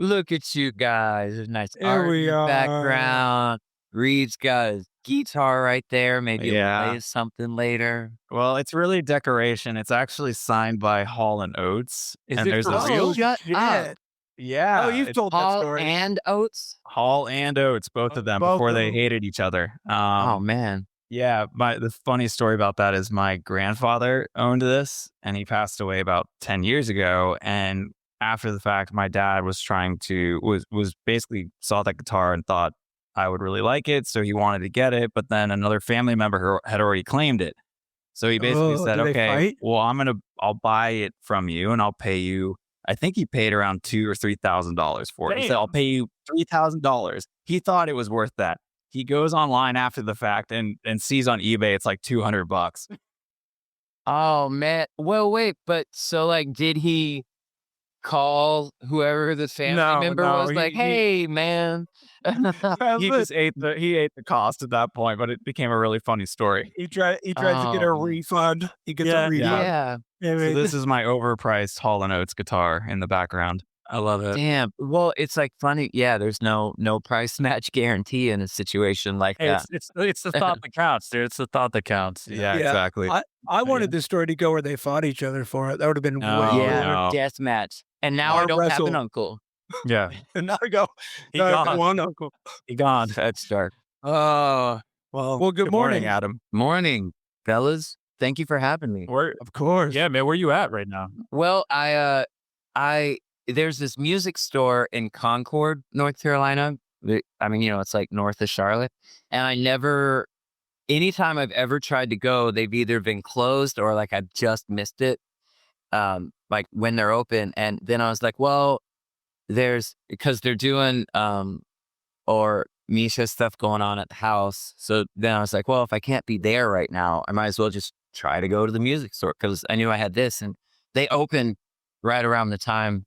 Look at you guys. There's nice Here art in we the are. background. Reed's got his guitar right there. Maybe he'll Yeah. play something later. Well, it's really decoration. It's actually signed by Hall and Oates. Is and it there's for a real? Shut up. Shit. Yeah, Oh, you've it's told that Paul story. and Oates? Hall and Oates, both of them, Both before of they them. hated each other. Oh, man. Yeah, the funny story about that is my grandfather owned this, and he passed away about 10 years ago. And after the fact, my dad was was basically saw that guitar and thought I would really like it, so he wanted to get it. But then another family member had already claimed it, so he basically Oh, said, did they "Okay, fight? well, I'll buy it from you, and I'll pay you." I think he paid around $2,000 or $3,000 for it. He said, "I'll pay you $3,000." He thought it was worth that. He goes online after the fact and sees on eBay it's like $200. Oh, man. Well, wait, but so, like, did he call whoever the family member no, was? Like, hey, man. He just ate the cost at that point, but it became a really funny story. He tried to get a Oh, refund. He gets Yeah, a refund. yeah. I So mean, this is my overpriced Hall and Oates guitar in the background. I love it. Damn. Well, it's like funny. Yeah, there's no price match guarantee in a situation like Hey, that. it's the thought that counts, dude. It's the thought that counts. Yeah, Yeah. exactly. I wanted this story to go where they fought each other for it. That would have been No, way Yeah, better. no. death match. And now I Arm don't have wrestle. an uncle. Yeah, And now I go, he no, gone. one uncle. He gone. That's dark. Well, good morning. Adam. Morning, fellas. Thank you for having me. Where? Of course. Yeah, man. Where you at right now? Well, there's this music store in Concord, North Carolina. I mean, it's like north of Charlotte. And anytime I've ever tried to go, they've either been closed or like I've just missed it. Like when they're open. And then I was like, well, because they're doing, or Misha stuff going on at the house. So then I was like, well, if I can't be there right now, I might as well just try to go to the music store because I knew I had this and they open right around the time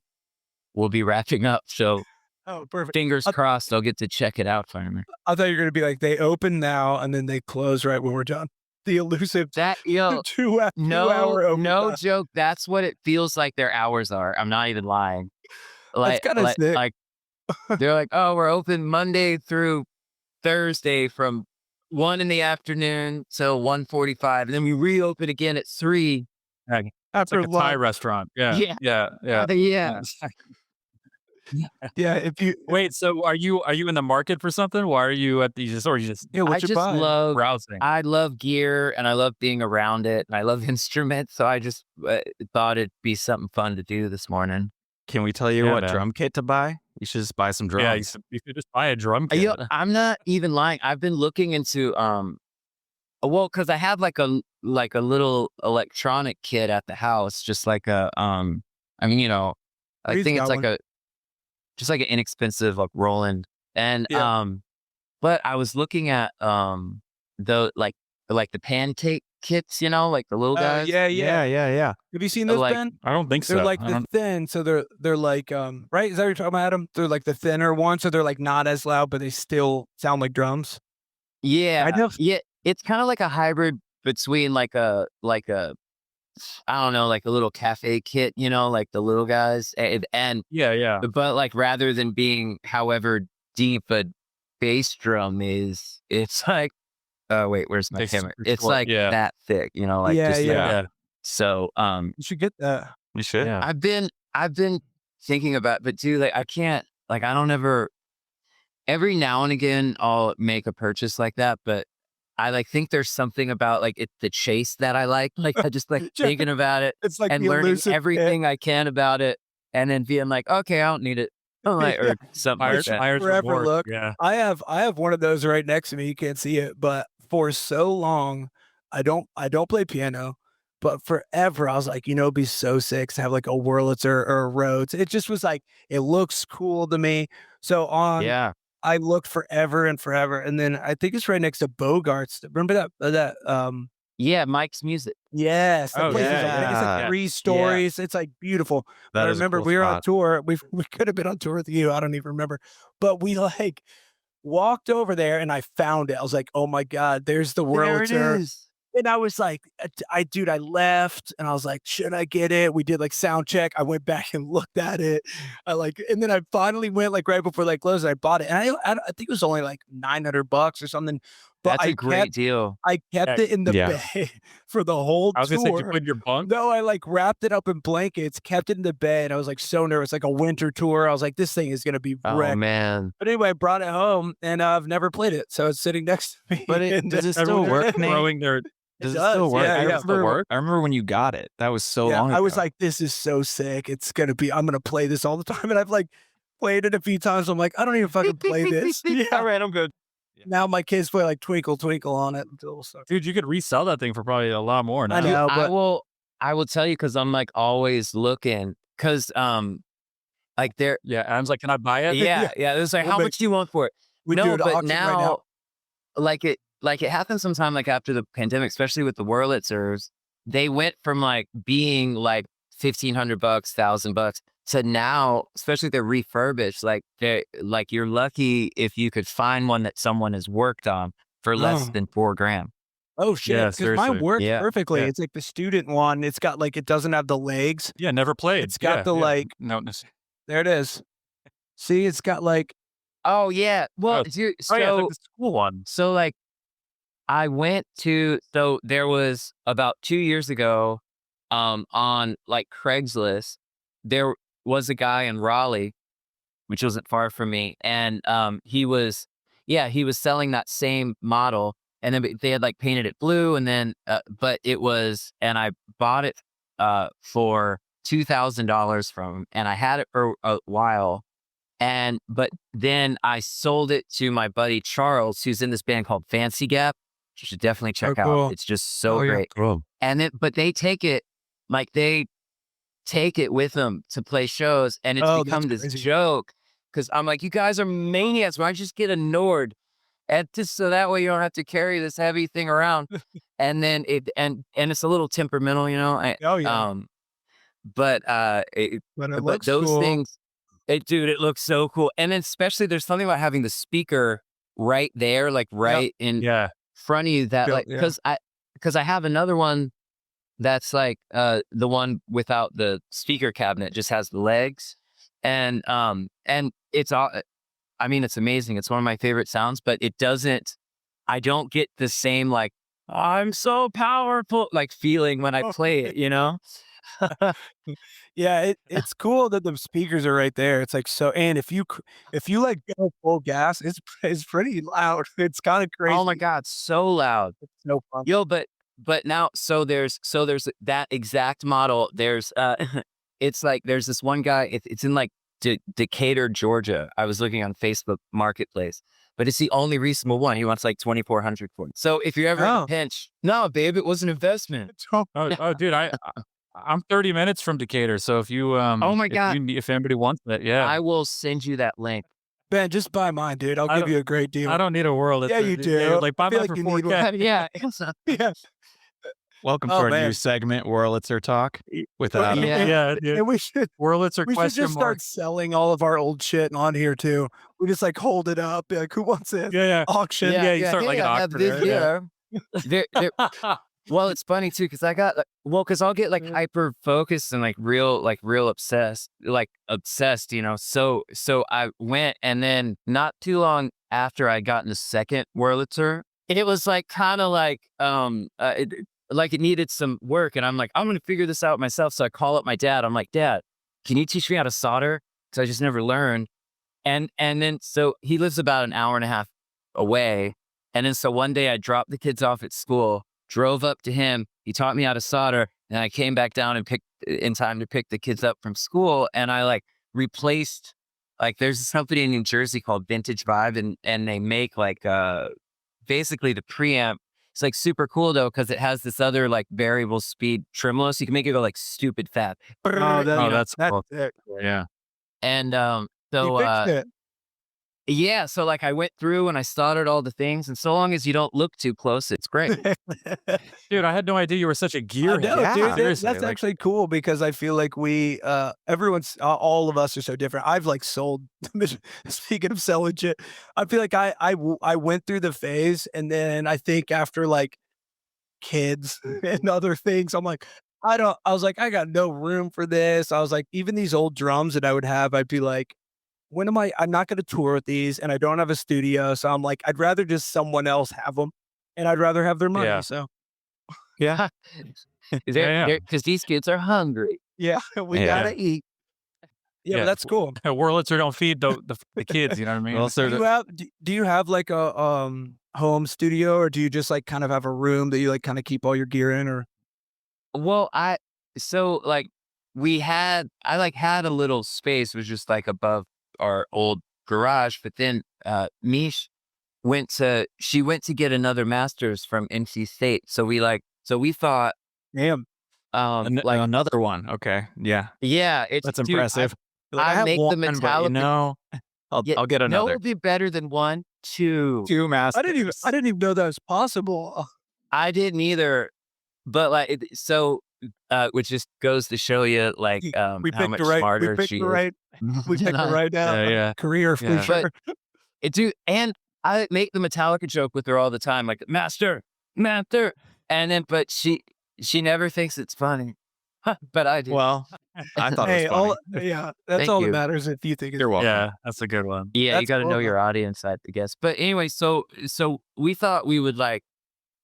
we'll be wrapping up. So Oh, perfect. fingers crossed, I'll get to check it out finally. I thought you were going to be like, they open now and then they close right when we're done. The elusive That, 2 hour open no time. joke. That's what it feels like their hours are. I'm not even lying. That's kinda sick. Like they're like, oh, we're open Monday through Thursday from 1 in the afternoon till 1:45, and then we reopen again at 3. It's After like a Thai lunch. restaurant. Yeah, Yeah. yeah, yeah. Yeah. Yeah, if you Wait, so are you in the market for something? Why are you at these? Or you just yeah, I what you just buying? browsing? I love gear and I love being around it and I love instruments. So I just thought it'd be something fun to do this morning. Can we tell you Yeah, what man. drum kit to buy? You should just buy some drums. Yeah, you could just buy a drum kit. I'm not even lying. I've been looking into well, because I have like a little electronic kit at the house, just like a I mean, I Reed's think it's got like one. just like an inexpensive like Roland. And Yeah. but I was looking at the like the pancake kits, like the little guys. Yeah. yeah. Have you seen those, Like, Ben? I don't think so. They're like I the don't- thin, so they're like right? Is that what you're talking about, Adam? They're like the thinner ones, so they're like not as loud, but they still sound like drums. Yeah. I know. Yeah. It's kind of like a hybrid between like a I don't know, like a little cafe kit, like the little guys. And yeah. but like rather than being however deep a bass drum is, it's like wait, where's my They camera? super It's short, like yeah. that thick, like Yeah, just like- yeah. Yeah. so You should get that. You should. Yeah. I've been thinking about, but dude, like I can't, like I don't ever. Every now and again, I'll make a purchase like that, but I like think there's something about like the chase that I like. Like I just like thinking about it It's like and the learning elusive everything I can about it, and then being like, okay, I don't need it, or something like that. Buyer's Forever reward. look. Yeah. I have one of those right next to me. You can't see it, but for so long, I don't play piano, but forever I was like, it'd be so sick to have like a Wurlitzer or a Rhodes. It just was like it looks cool to me. So Yeah, I looked forever and forever, and then I think it's right next to Bogart's. Remember that? yeah, Mike's music. Yes, that Oh, place is yeah, it's like yeah. 3 stories. It's like beautiful. That I is a remember cool we were on spot. tour. We could have been on tour with you. I don't even remember, but we like walked over there, and I found it. I was like, oh my god, there's the There it Wurlitzer. is. And I was like, dude, I left and I was like, should I get it? We did like sound check. I went back and looked at it. And then I finally went like right before like closed. I bought it, and I think it was only like $900 or something. But That's a great deal. I kept it in the Yeah. bed for the whole I was gonna say, did you tour. put in your bunk? No, I like wrapped it up in blankets, kept it in the bed. I was like so nervous, like a winter tour. I was like, this thing is gonna be Oh wrecked. man. But anyway, I brought it home and I've never played it, so it's sitting next to me. But and does it still Everyone's work, Nate? throwing their Does it does, still work? yeah, I yeah. remember, I remember when you got it. That was so long ago. I was like, this is so sick. I'm gonna play this all the time. And I've like played it a few times. I'm like, I don't even fucking play this. Yeah. all right, I'm good. Now my kids play like Twinkle Twinkle on it until so. dude. You could resell that thing for probably a lot more now. I know, but I will tell you because I'm like always looking because like there Yeah, Adam's like, can I buy it? yeah it was like We'll how make- much do you want for it? we do No, an but auction now, right now. like it happened sometime like after the pandemic, especially with the Wurlitzers, they went from like being like $1,500, $1,000 to now, especially if they're refurbished, like you're lucky if you could find one that someone has worked on for less Oh. than $4,000. Oh shit! Yeah, Because mine seriously. works Yeah. perfectly. Yeah. It's like the student one. It's got like it doesn't have the legs. Yeah, never played. It's got Yeah, the yeah. like. No, There it is. See, it's got like. Oh yeah. Well, Oh. dude, oh yeah, it's so like the school one. so like I went to so there was about 2 years ago, on like Craigslist, there was a guy in Raleigh, which wasn't far from me, and he was selling that same model, and then they had like painted it blue, and then but it was, and I bought it for $2,000 from him, and I had it for a while. But then I sold it to my buddy Charles, who's in this band called Fancy Gap. You should definitely check cool. out. It's just so Oh, yeah. great. And then, but they take it with them to play shows, and it's Oh, become that's this crazy. joke because I'm like, you guys are maniacs. Why don't you just get a Nord, and just so that way you don't have to carry this heavy thing around. And then and it's a little temperamental, you know. Oh yeah. But But it but looks those cool. things, dude, it looks so cool. And then especially there's something about having the speaker right there, like right in Yeah, front of you that Built, like, yeah. because I have another one that's like the one without the speaker cabinet, just has the legs. And it's all, I mean, it's amazing. It's one of my favorite sounds, but I don't get the same like, I'm so powerful like feeling when I play it, you know? Yeah, it's cool that the speakers are right there. It's like so, and if you like go full gas, it's pretty loud. It's kind of crazy. Oh my God, so loud. It's no fun. Yo, but now so there's that exact model. There's it's like there's this one guy, it's in like Decatur, Georgia. I was looking on Facebook Marketplace, but it's the only reasonable one. He wants like 2,400 for it. So if you're ever in Oh. a pinch, no, babe, it was an investment. Oh, dude, I'm 30 minutes from Decatur, so if you Oh my God. if anybody wants it, yeah, I will send you that link. Ben, just buy mine, dude. I'll I give don't- you a great deal. I don't need a world. Yeah, you do. Like I buy feel mine like for you need 4K. one. Yeah. Yeah. Welcome Oh, to our man. new segment, Wurlitzer Talk, with Well, Adam. Yeah. Yeah, dude. And we should Wurlitzer just question start mark. selling all of our old shit on here too. We just like hold it up. Be like, who wants it? Yeah, yeah. Auction. Yeah, you start like hey, an I have auction, this right? Yeah. here. They're- well, it's funny too because I got because I'll get like hyper focused and like real obsessed, you know. So I went, and then not too long after I got in the second Wurlitzer, it was like kind of like it needed some work, and I'm like, I'm gonna figure this out myself. So I call up my dad. I'm like, Dad, can you teach me how to solder? Because I just never learned. And then so he lives about an hour and a half away. And then so one day I dropped the kids off at school, drove up to him. He taught me how to solder, and I came back down and picked in time to pick the kids up from school. And I like replaced, like there's this company in New Jersey called Vintage Vibe, and they make like basically the preamp. It's like super cool though because it has this other like variable speed tremolo, so you can make it go like stupid fast. Oh, that's cool. it. Yeah. And He so fixed it. yeah, so like I went through and I soldered all the things, and so long as you don't look too close, it's great. Dude, I had no idea you were such a I gearhead. know, Yeah. dude. Seriously, That's like- actually cool because I feel like we, everyone's, all of us are so different. I've like sold. Speaking of selling shit, I feel like I went through the phase, and then I think after like kids and other things. I'm like, I was like, I got no room for this. I was like, even these old drums that I would have, I'd be like, I'm not going to tour with these and I don't have a studio. So I'm like, I'd rather just someone else have them and I'd rather have their money. Yeah. So Yeah. Yeah. Because these kids are hungry. yeah, we Yeah. gotta eat. Yeah, Yeah. but that's cool. Wurlitzer don't feed the kids. You know what I mean? Well, so Do you have like a home studio or do you just like kind of have a room that you like kind of keep all your gear in or Well, so like I like had a little space, it was just like above our old garage, but then Mish she went to get another master's from NC State. So we thought, damn. like, another one. Okay. Yeah. yeah, it's That's dude, impressive. Like, I have make the one, but, Metallica. I'll get No, another. it'll be better than one, two. 2 masters. I didn't even know that was possible. I didn't either, but like, which just goes to show you, like, We how picked much the right. We smarter picked she the is. right. We picked the right Yeah. career for Yeah. sure. Dude, and I make the Metallica joke with her all the time, like, master, and then, but she never thinks it's funny, but I do. Well, I thought it was funny. that's Thank all you. that matters if you think it's You're welcome. Yeah, that's a good one. Yeah, you That's got to cool, know though. your audience, I guess. But anyway, so we thought we would like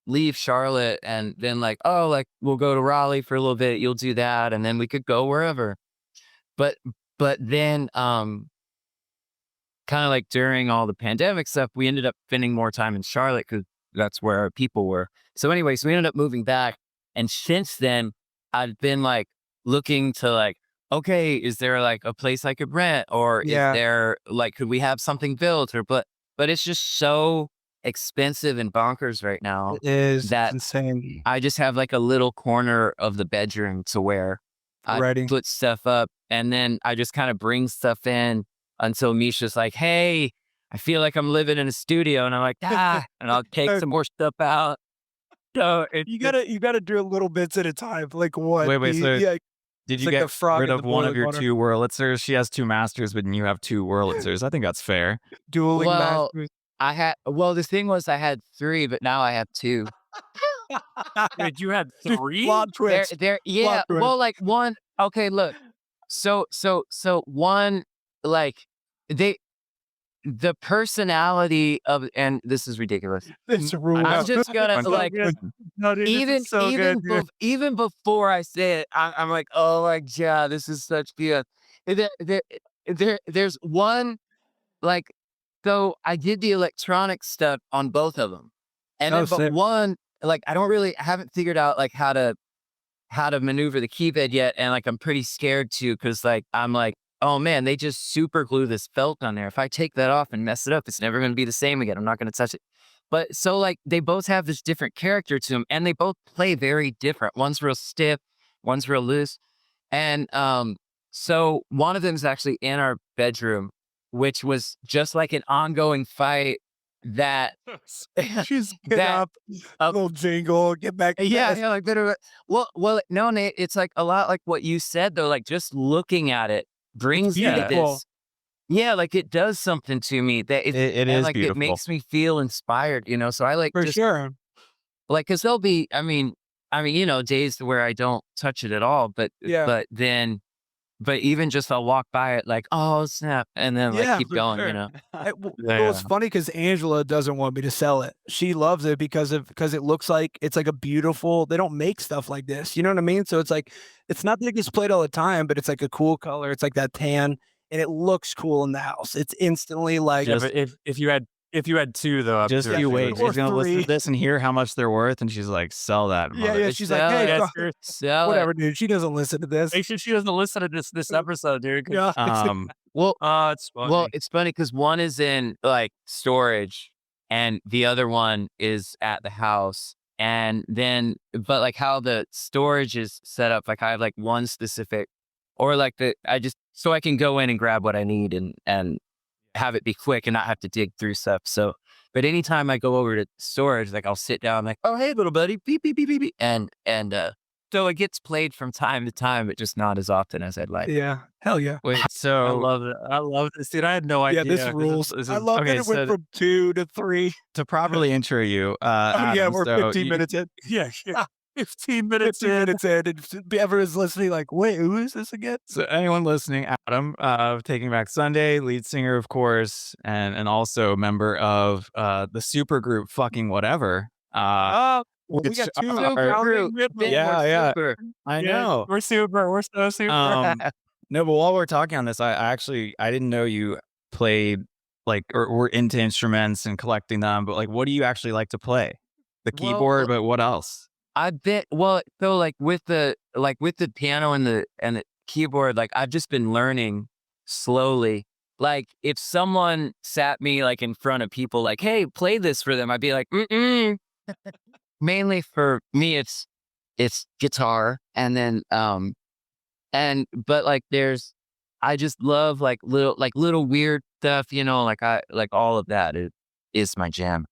leave Charlotte and then like, oh, like we'll go to Raleigh for a little bit. You'll do that, and then we could go wherever. But then kind of like during all the pandemic stuff, we ended up spending more time in Charlotte because that's where our people were. So anyway, so we ended up moving back, and since then I've been like looking to like, okay, is there like a place I could rent, or Yeah. is there like, could we have something built, or but it's just so expensive and bonkers right now. It is. That- It's insane. I just have like a little corner of the bedroom to where I Writing. put stuff up, and then I just kind of bring stuff in until Misha's like, hey, I feel like I'm living in a studio, and I'm like, and I'll take some more stuff out. So You gotta do little bits at a time. Like what? Wait, so yeah, Did It's you like get the frog rid in of the one of boiling your water. 2 Wurlitzers? She has 2 masters, but you have 2 Wurlitzers. I think that's fair. dueling Well, masters. the thing was I had 3, but now I have 2. Wait, you had Dude, 3? plot twist. Yeah. twist. Well, like one. Okay, look. So one, like the personality of, and this is ridiculous. It's a rule. I'm just gonna So like No, dude, this is so good, dude. even before I say it, I'm like, oh my god, this is such good. There's one like, so I did the electronic stuff on both of them, and Oh, then but sick. one like I haven't figured out like how to maneuver the key bed yet, and like I'm pretty scared too because like I'm like, oh man, they just super glue this felt on there. If I take that off and mess it up, it's never going to be the same again. I'm not going to touch it. But so like they both have this different character to them, and they both play very different. One's real stiff, one's real loose, and so one of them is actually in our bedroom, which was just like an ongoing fight that She's get that- up, little jingle, get back. to yeah, bed. yeah, like better. Well, no, Nate, it's like a lot like what you said though. Like just looking at it brings me to beautiful. this. Yeah, like it does something to me that It and, is like beautiful. it makes me feel inspired, you know. So I like for just sure. like because there'll be, I mean, you know, days where I don't touch it at all, but Yeah. but even just I'll walk by it like, oh snap, and then like Yeah, keep for going, sure. you know. Well, it's funny because Angela doesn't want me to sell it. She loves it because it looks like it's like a beautiful. They don't make stuff like this. You know what I mean? So it's like it's not that it gets played all the time, but it's like a cool color. It's like that tan, and it looks cool in the house. It's instantly like Yeah, but if you had 2 though, I'm Just sure you she wait. would- Or She's gonna listen to 3. this and hear how much they're worth, and she's like, "Sell that." Yeah, mother-" yeah. She's like, Sell hey, it. fuck, Sell whatever, it. dude. She doesn't listen to this. Make sure she doesn't listen to this episode, dude. 'Cause- Yeah. Well, It's funny. well, it's funny because one is in like storage, and the other one is at the house. And then, but like how the storage is set up, like I have like one specific, or like so I can go in and grab what I need and have it be quick and not have to dig through stuff. So, but anytime I go over to storage, like I'll sit down, like, oh hey little buddy, beep beep beep beep, beep, and So it gets played from time to time, but just not as often as I'd like. Yeah. Hell yeah. Wait, I so love it. I love this, dude. I had no Yeah, idea. this 'cause rules. this I is love that okay, it went so from 2 to 3. to properly intro you, Oh yeah, Adam, we're so 15 you, minutes in. yeah, yeah. 15 minutes 15 in. minutes in, and everyone's listening like, wait, who is this again? so anyone listening, Adam, of Taking Back Sunday, lead singer, of course, and also a member of the super group Fucking Whatever. Oh, well, we Which got 2 are- founding Ben, members. Yeah, we're yeah. super. I Yeah, know. we're super. We're so super. No, but while we're talking on this, I actually I didn't know you played like or were into instruments and collecting them, but like what do you actually like to play? The keyboard, but what else? I bet. Well, so with the piano and the keyboard, like I've just been learning slowly. Like if someone sat me like in front of people, like, "Hey, play this for them," I'd be like, "Mm-mm." Mainly for me, it's guitar, and then but like I just love like little weird stuff, like I like all of that is my jam.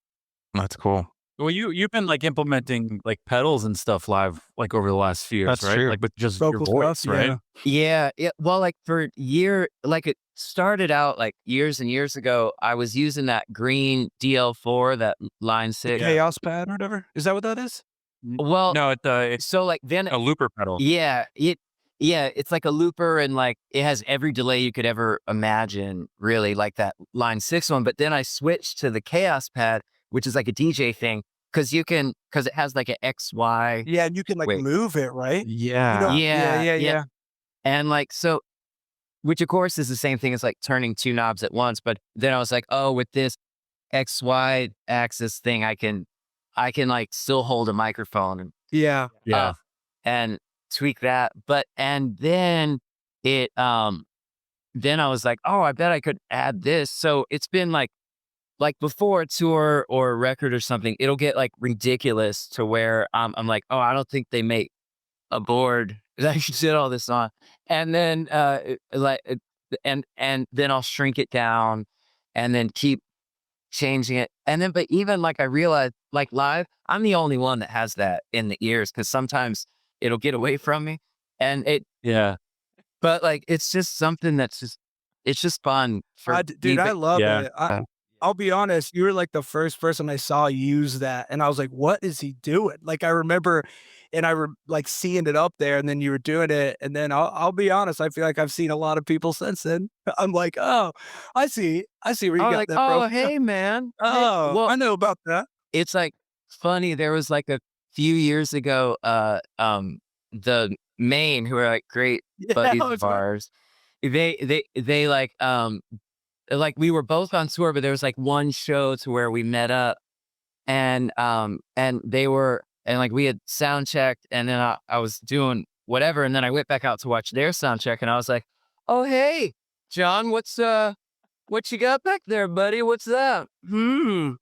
That's cool. Well, you've been like implementing like pedals and stuff live like over the last few years, That's right? true. Like with just your Vocal voice, stuff, right? yeah. Yeah. Well, like it started out like years and years ago. I was using that green DL4, that line 6. Chaos pad or whatever. Is that what that is? Well, No, it's so like then a looper pedal. yeah, it's like a looper, and like it has every delay you could ever imagine, really, like that line 6 one. But then I switched to the Chaos pad, which is like a DJ thing, because it has like an XY. Yeah, and you can like Wait. move it, right? Yeah. Yeah. And like so, which of course is the same thing as like turning 2 knobs at once. But then I was like, oh, with this XY axis thing, I can like still hold a microphone and Yeah. Yeah. and tweak that. But and then then I was like, oh, I bet I could add this. So it's been like before a tour or a record or something, it'll get like ridiculous to where I'm like, oh, I don't think they make a board that I should sit all this on. And then and then I'll shrink it down and then keep changing it. And then but even like I realized like live, I'm the only one that has that in the ears, because sometimes it'll get away from me. And Yeah. but like it's just something it's just fun for me. Dude, I love Yeah. it. I'll be honest, you were like the first person I saw use that, and I was like, "What is he doing?" Like I remember, and like seeing it up there, and then you were doing it, and then I'll be honest, I feel like I've seen a lot of people since then. I'm like, "Oh, I see where you I was got like, that from." oh, hey, man. Oh, Well, I know about that. it's like funny. There was like a few years ago, the Maine, who are like great Yeah, buddies that's of right. ours, they like we were both on tour, but there was like one show to where we met up, and like we had sound checked, and then I was doing whatever, and then I went back out to watch their sound check, and I was like, oh, hey, John, what you got back there, buddy? What's that? And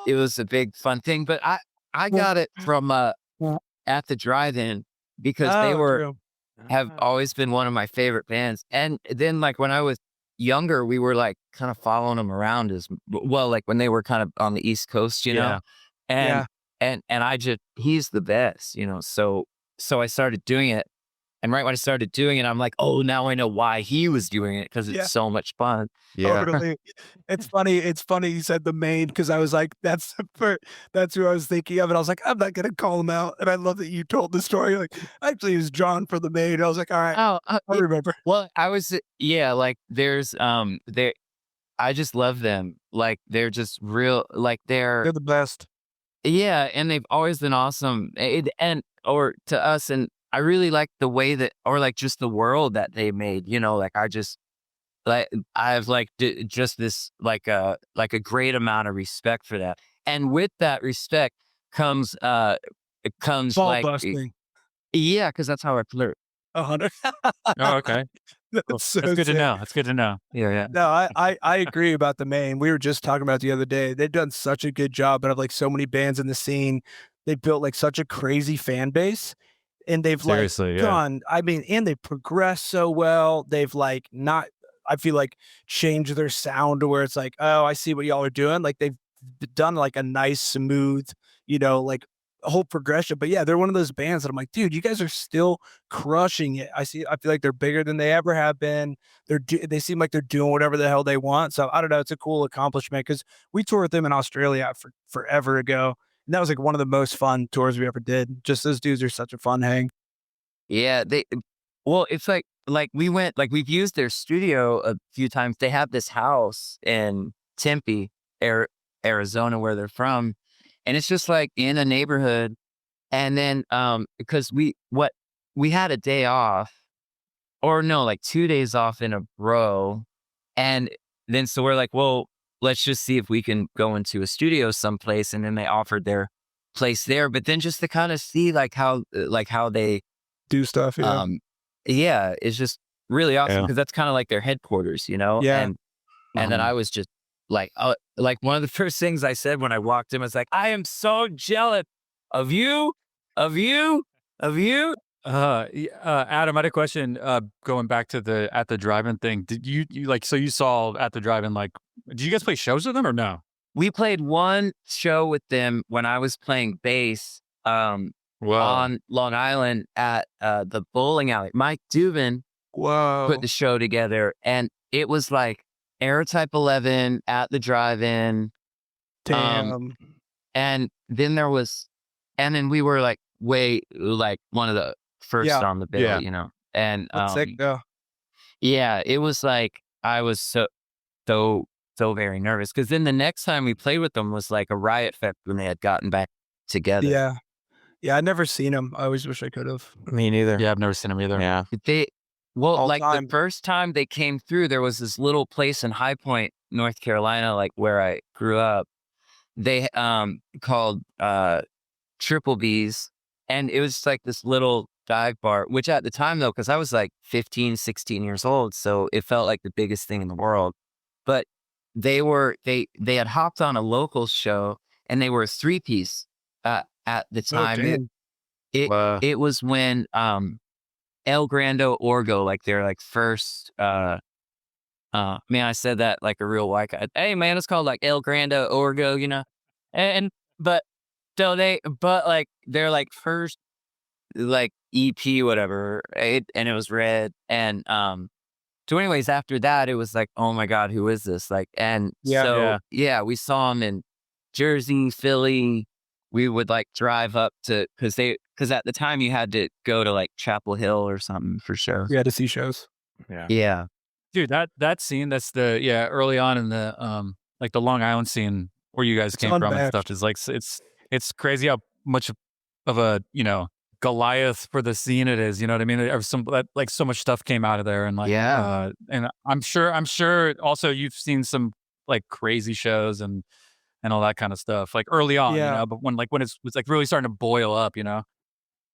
it was a big fun thing, but I got it from at the drive-in, because they True. have always been one of my favorite bands. And then like when I was younger, we were like kind of following them around as well, like when they were kind of on the East Coast, you know? Yeah. And I just, he's the best, so I started doing it. And right when I started doing it, I'm like, oh, now I know why he was doing it, because it's Yeah. so much fun. Yeah. Totally. It's funny you said the Maine, because I was like, that's who I was thinking of, and I was like, I'm not gonna call him out. And I love that you told the story. Like, actually, it was John for the Maine. I was like, all right, Oh, I remember. well, I was, like there's, I just love them. Like they're just real, like They're the best. yeah, and they've always been awesome. Or to us, and I really like the way that, or like just the world that they made, like I just, like, I've like just this, like a great amount of respect for that. And with that respect comes, it comes Ball like, busting. yeah, because that's how I flirt. 100. Oh, okay. Cool. That's so That's good to sick. know. That's good to know. Yeah. No, I agree about the Maine. We were just talking about it the other day. They've done such a good job, but of like so many bands in the scene. They built like such a crazy fan base, and they've like Seriously, yeah. done. I mean, and they progressed so well. They've like not. I feel like changed their sound to where it's like, oh, I see what y'all are doing. Like they've done like a nice, smooth, like whole progression. But yeah, they're one of those bands that I'm like, dude, you guys are still crushing it. I feel like they're bigger than they ever have been. They seem like they're doing whatever the hell they want. So I don't know. It's a cool accomplishment because we toured with them in Australia forever ago. And that was like one of the most fun tours we ever did. Just those dudes are such a fun hang. Yeah, well, it's like we went, like we've used their studio a few times. They have this house in Tempe, Arizona, where they're from, and it's just like in a neighborhood. And then because we had a day off, or no, like 2 days off in a row, and then so we're like, well, let's just see if we can go into a studio someplace, and then they offered their place there, but then just to kind of see like how they Do stuff. Yeah. yeah, it's just really awesome Yeah. because that's kind of like their headquarters, Yeah. And then I was just like one of the first things I said when I walked in was like, I am so jealous of you, of you, of you. Adam, I had a question. Going back to the at the drive-in thing, did you like? So you saw at the drive-in, like, did you guys play shows with them or no? We played one show with them when I was playing bass on Long Island at the bowling alley. Mike Dubin Whoa. put the show together, and it was like Aerotype 11 at the drive-in. Damn. And then we were like like one of the first Yeah. on the bill, Yeah. you know. And That's sick though. yeah, it was like I was so very nervous because then the next time we played with them was like a Riot Fest when they had gotten back together. Yeah. Yeah. I'd never seen them. I always wish I could have. Me neither. Yeah, I've never seen them either. Yeah. All Like time. the first time they came through, there was this little place in High Point, North Carolina, like where I grew up. They called Triple B's, and it was just like this little dive bar, which at the time though, because I was like 15, 16 years old, so it felt like the biggest thing in the world. But they had hopped on a local show, and they were a 3-piece at the time. damn. It was when El Grande Orgo, like their like first man, I said that like a real white guy. Hey man, it's called like El Grande Orgo, you know? And but like their like first like EP, whatever, and it was red. And so anyways, after that it was like, oh my God, who is this? Like, and Yeah. so yeah, we saw them in Jersey, Philly. We would like drive up to because at the time you had to go to like Chapel Hill or something for shows. We had to see shows. Yeah. Dude, that scene, that's the early on in the like the Long Island scene where you guys It's came from and unmatched. stuff is like it's crazy how much of a Goliath for the scene it is. You know what I mean? There's like so much stuff came out of there, and like Yeah. and I'm sure also you've seen some like crazy shows and all that kind of stuff like early on, Yeah. you know. But when it's like really starting to boil up, you know.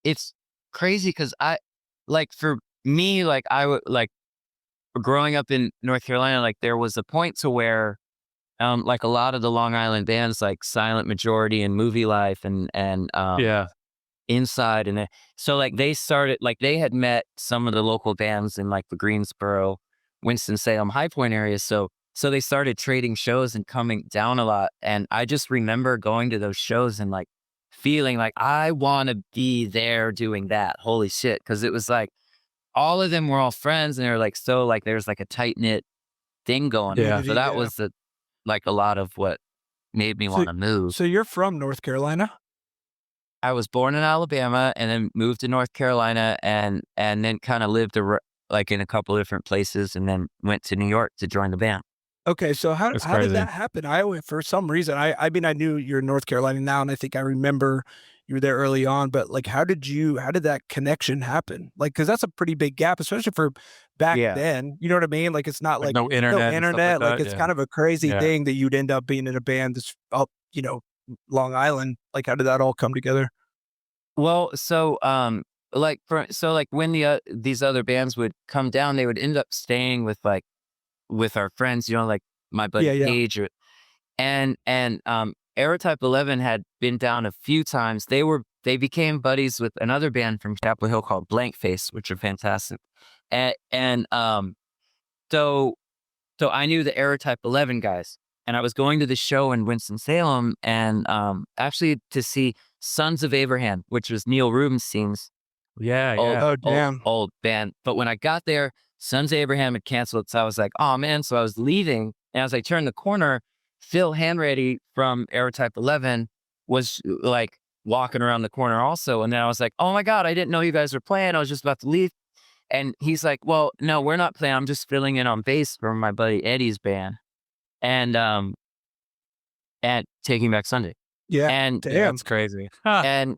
It's crazy because like for me, like I would like growing up in North Carolina, like there was a point to where like a lot of the Long Island bands like Silent Majority and Movie Life and Yeah. Inside so like they started, like they had met some of the local bands in like the Greensboro, Winston-Salem, High Point area. So they started trading shows and coming down a lot. And I just remember going to those shows and like feeling like I want to be there doing that. Holy shit. Cause it was like all of them were all friends and they're like, so like there's like a tight knit thing going Yeah. on. So that Yeah. was like a lot of what made me So- want to move. So you're from North Carolina? I was born in Alabama and then moved to North Carolina and then kind of lived like in a couple of different places and then went to New York to join the band. Okay, so how That's did crazy. that happen? For some reason, I mean, I knew you're in North Carolina now, and I think I remember you were there early on, but like, how did that connection happen? Like, cause that's a pretty big gap, especially for back Yeah. then. You know what I mean? Like, it's not Like like no internet and stuff like like that, it's yeah. kind of a crazy Yeah. thing that you'd end up being in a band that's up, Long Island. Like, how did that all come together? Well, so like when these other bands would come down, they would end up staying with our friends, like my buddy Yeah, yeah. Paige and Aerotype 11 had been down a few times. They became buddies with another band from Chapel Hill called Blank Face, which are fantastic. And so I knew the Aerotype 11 guys, and I was going to the show in Winston-Salem and actually to see Sons of Abraham, which was Neil Rubenstein's Yeah, old, yeah. Oh, old, damn. old band. But when I got there, Sons of Abraham had canceled. So I was like, oh man. So I was leaving. And as I turned the corner, Phil Hanratty from Aerotype 11 was like walking around the corner also. And then I was like, oh my God, I didn't know you guys were playing. I was just about to leave. And he's like, well, no, we're not playing. I'm just filling in on bass for my buddy Eddie's band. And at Taking Back Sunday. Yeah. And Damn. Yeah, that's crazy. Huh. and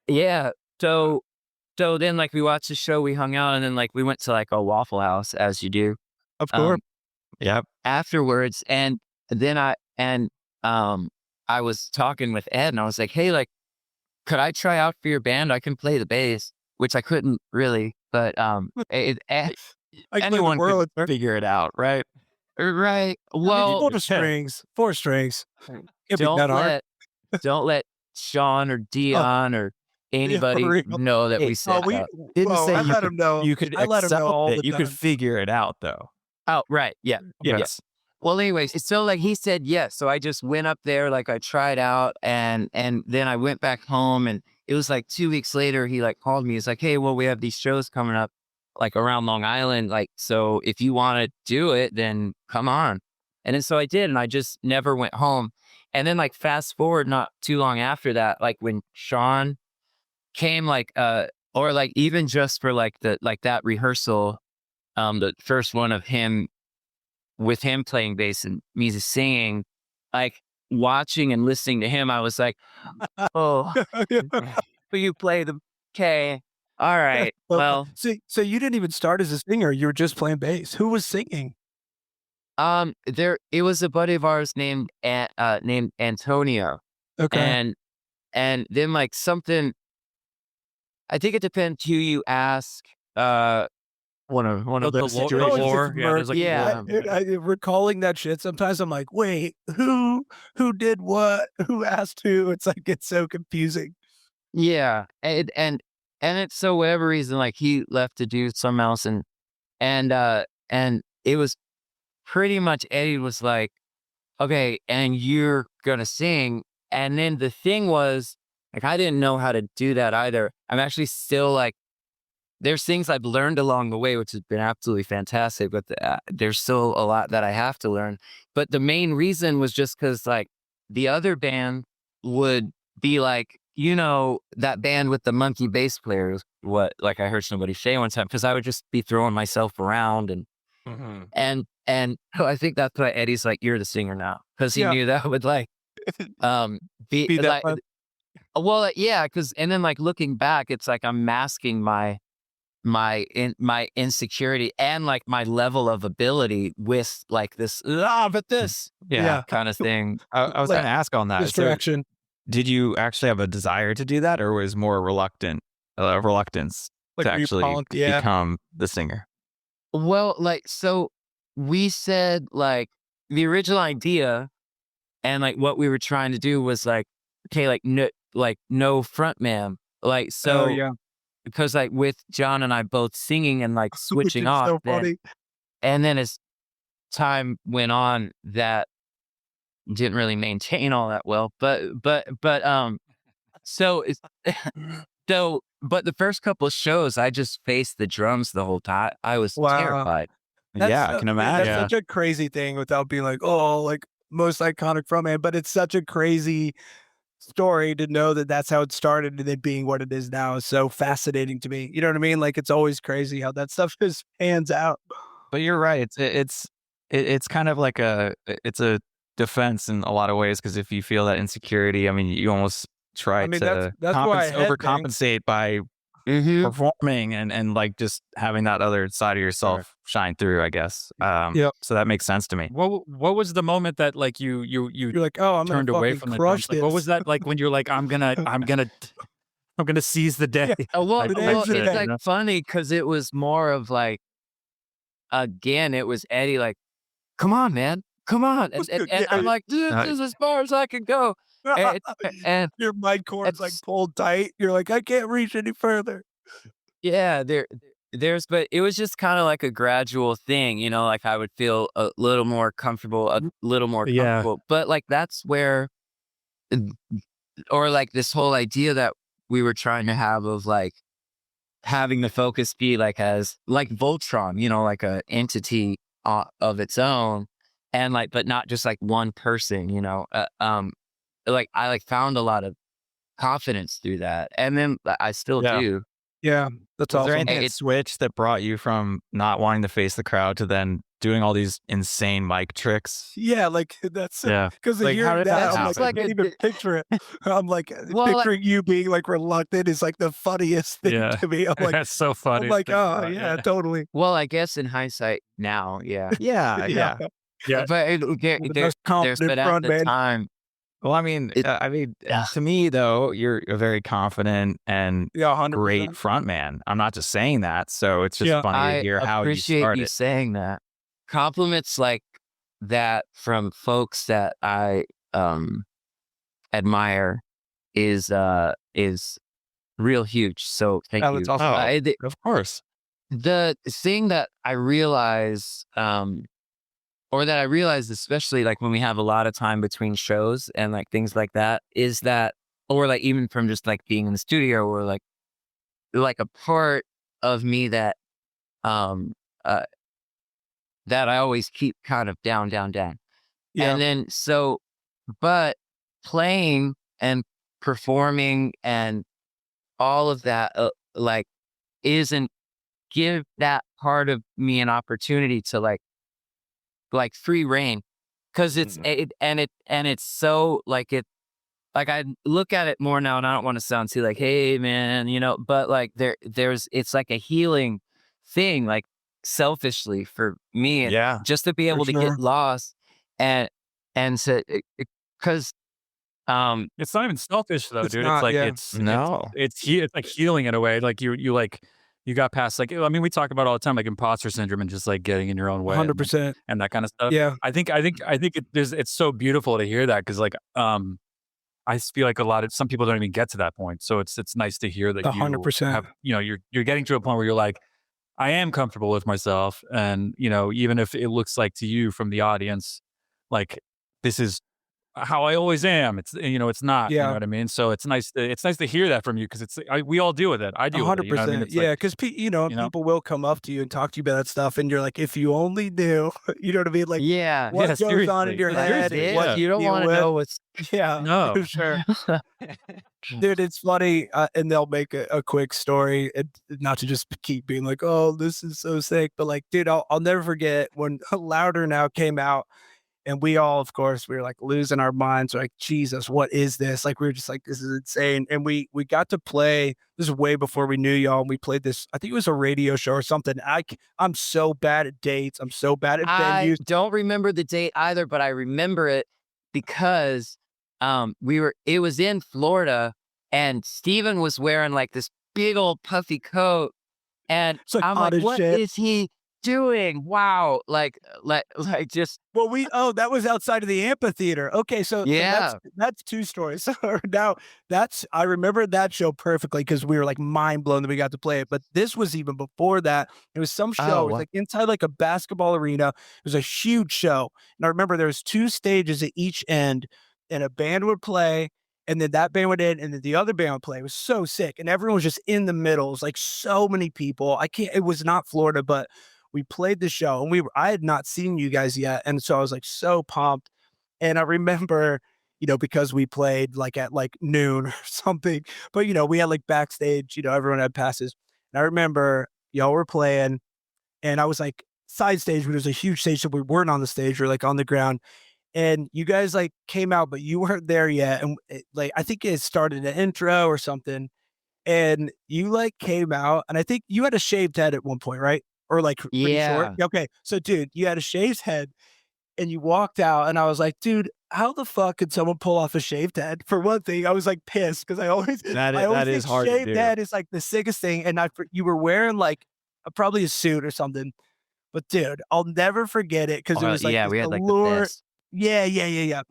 yeah, so then like we watched the show, we hung out, and then like we went to like a Waffle House, as you do. Of course. Yep. Afterwards, and then I was talking with Ed, and I was like, hey, like, could I try out for your band? I can play the bass, which I couldn't really, but Anyone world, could figure it out, right? right. Well, 4 strings. 4 strings. Can't be that hard. don't let Sean or Dion or anybody real. know that we said we that. Didn't say I you let could, him know. you could I let him know accept all it. the You could time. figure it out, though. Oh, right. Yeah. Yes. Well, anyways, so like he said yes. So I just went up there, like I tried out, and then I went back home, and it was like 2 weeks later, he like called me. He's like, hey, well, we have these shows coming up like around Long Island. Like, so if you want to do it, then come on. And then so I did, and I just never went home. And then like fast forward not too long after that, like when Sean came, like or like even just for like that rehearsal, the first one of him with him playing bass and me singing, like watching and listening to him, I was like, oh, but you play the K. All right. Well, so you didn't even start as a singer. You were just playing bass. Who was singing? it was a buddy of ours named Antonio. Okay. And then like something, I think it depends who you ask. One of the situation. lore. Yeah, there's like Yeah. Recalling that shit, sometimes I'm like, wait, who did what? Who asked who? It's like, it's so confusing. Yeah. And it's so whatever reason, like he left to do something else, and it was pretty much Eddie was like, okay, and you're gonna sing. And then the thing was, like, I didn't know how to do that either. I'm actually still like, there's things I've learned along the way, which has been absolutely fantastic, but there's still a lot that I have to learn. But the main reason was just because like the other band would be like, you know, that band with the monkey bass players, what, like I heard somebody say one time, because I would just be throwing myself around, and I think that's why Eddie's like, you're the singer now, because he knew that would like be that like, fun. well, yeah, because and then like looking back, it's like I'm masking my insecurity and like my level of ability with like this but this Yeah. kind of thing. I was Like, going to ask on that. So Distraction. did you actually have a desire to do that, or was more reluctance Like, to were you actually pumped? Yeah. become the singer? Well, like, so we said like the original idea and like what we were trying to do was like, okay, like no front man, like, so because like with John and I both singing and like Which switching is off, so then, funny. and then as time went on, that didn't really maintain all that well. But so it's so but the first couple of shows, I just faced the drums the whole time. I was Wow. terrified. Yeah, I can imagine. That's such a crazy thing without being like, oh, like most iconic frontman, but it's such a crazy story to know that that's how it started, and it being what it is now is so fascinating to me. You know what I mean? Like, it's always crazy how that stuff just pans out. But you're right. It's kind of like it's a defense in a lot of ways, because if you feel that insecurity, I mean, you almost try to that's why I headbang. overcompensate by performing and like just having that other side of yourself shine through, I guess. So that makes sense to me. What was the moment that like you You're like, oh, I'm turned gonna away fucking from the crush drums? Like, what was that like when you're like, I'm gonna seize the day? Well, Like, it's you like know? funny because it was more of like, again, it was Eddie like, come on, man, come on, and I'm like, this is as far as I can go. And your mic cord's like it's- pulled tight. You're like, I can't reach any further. yeah, but it was just kind of like a gradual thing, you know, like I would feel a little more comfortable, Yeah. but like that's where or like this whole idea that we were trying to have of like having the focus be like as like Voltron, like a entity of its own, and like, but not just like one person, like I like found a lot of confidence through that, and then I still Yeah. do. Yeah, that's Was there awesome. anything that switched that brought you from not wanting to face the crowd to then doing all these insane mic tricks? Yeah, like that's Yeah. because Like, how hearing did that that, I'm happen? like, I Like can't a- even picture it. I'm like Well, like- picturing you being like reluctant is like the funniest thing Yeah. to me. I'm like, That's so funny. I'm to like, think oh about, yeah, totally. Well, I guess in hindsight now, yeah. Yeah. Yeah. Yeah. But The most there's confident been at front the man. time. Well, I mean, It- to me though, you're a very confident and Yeah, 100%. great front man. I'm not just saying that. So it's just Yeah. funny to I hear how you appreciate you started. saying that. Compliments like that from folks that I admire is real huge. So thank Oh, you. that's awesome. Of course. The thing that I realize, or that I realized, especially like when we have a lot of time between shows and like things like that, is that, or like even from just like being in the studio, or like a part of me that uh that I always keep kind of down. Yeah. And then but playing and performing and all of that, like, isn't give that part of me an opportunity to like free reign, because it's it's so like like I look at it more now, and I don't want to sound too like, hey man, but like there's it's like a healing thing, like selfishly for me, and Yeah. just to be able to sure. get lost and to because It's not even selfish though, It's dude. not, It's like yeah. it's like healing in a way. Like you got past, like, I mean, we talk about all the time, like imposter syndrome and just like getting in your own way 100%. and that kind of stuff. Yeah. I think it's so beautiful to hear that, because like I just feel like some people don't even get to that point. So it's nice to hear that you 100%. have, you're getting to a point where you're like, I am comfortable with myself, and even if it looks like to you from the audience, like, this is how I always am. It's not. You know Yeah. what I mean? So it's nice to hear that from you, because we all deal with it. I deal with it. You know what I mean? 100%. It's Yeah, like, because you know? people will come up to you and talk to you about that stuff, and you're like, if you only knew, you know what I mean? Like, yeah, what goes on in seriously. your like, head? Seriously, and what yeah. you don't deal want to with. know what's Yeah, No. for sure. Dude, it's funny, and they'll make a quick story, and not to just keep being like, "Oh, this is so sick," but like, dude, I'll never forget when Louder Now came out, and we all, of course, we were like losing our minds, like, Jesus, what is this? Like, we were just like, this is insane. And we got to play. This is way before we knew y'all. And we played this. I think it was a radio show or something. I'm so bad at dates. I'm so bad at I venues. don't remember the date either, but I remember it because it was in Florida, and Steven was wearing like this big old puffy coat, and It's like I'm hot like, as what shit. is he doing? Wow. Like just Well, that was outside of the amphitheater. Okay, so Yeah. that's two stories. So now I remember that show perfectly because we were like mind blown that we got to play it. But this was even before that. It was some show. Oh, It was wow. like inside like a basketball arena. It was a huge show. And I remember there was two stages at each end, and a band would play, and then that band would end, and then the other band would play. It was so sick. And everyone was just in the middle. It was like so many people. It was not Florida, but we played the show, and I had not seen you guys yet. And so I was like so pumped. And I remember, because we played like at like noon or something, but we had like backstage, everyone had passes. And I remember y'all were playing, and I was like side stage, but it was a huge stage. So we weren't on the stage, we were like on the ground. And you guys like came out, but you weren't there yet. And like, I think it started an intro or something. And you like came out, and I think you had a shaved head at one point, right? Or like pretty short. Yeah. Okay. So dude, you had a shaved head, and you walked out, and I was like, dude, how the fuck could someone pull off a shaved head? For one thing, I was like pissed because I always That is think hard to shaved do. head is like the sickest thing. And you were wearing like probably a suit or something. But dude, I'll never forget it because it was like yeah, this we had like the allure. best. Yeah.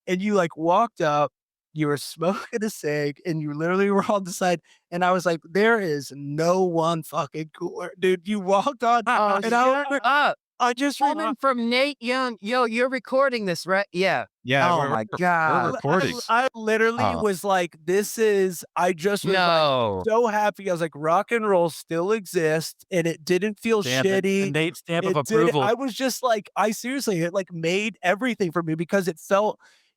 And you like walked up, you were smoking a cig, and you literally were on the side. And I was like, there is no one fucking cooler. Dude, you walked on, Oh, and I was shut up. I just Coming from Nate Young. Yo, you're recording this, right? Yeah. Yeah. Oh my God. We're recording. I literally Oh. was like, I just was like No. so happy. I was like, rock and roll still exists and it didn't feel Stamp it. shitty. The Nate stamp of It did. approval. I was just like, it like made everything for me because it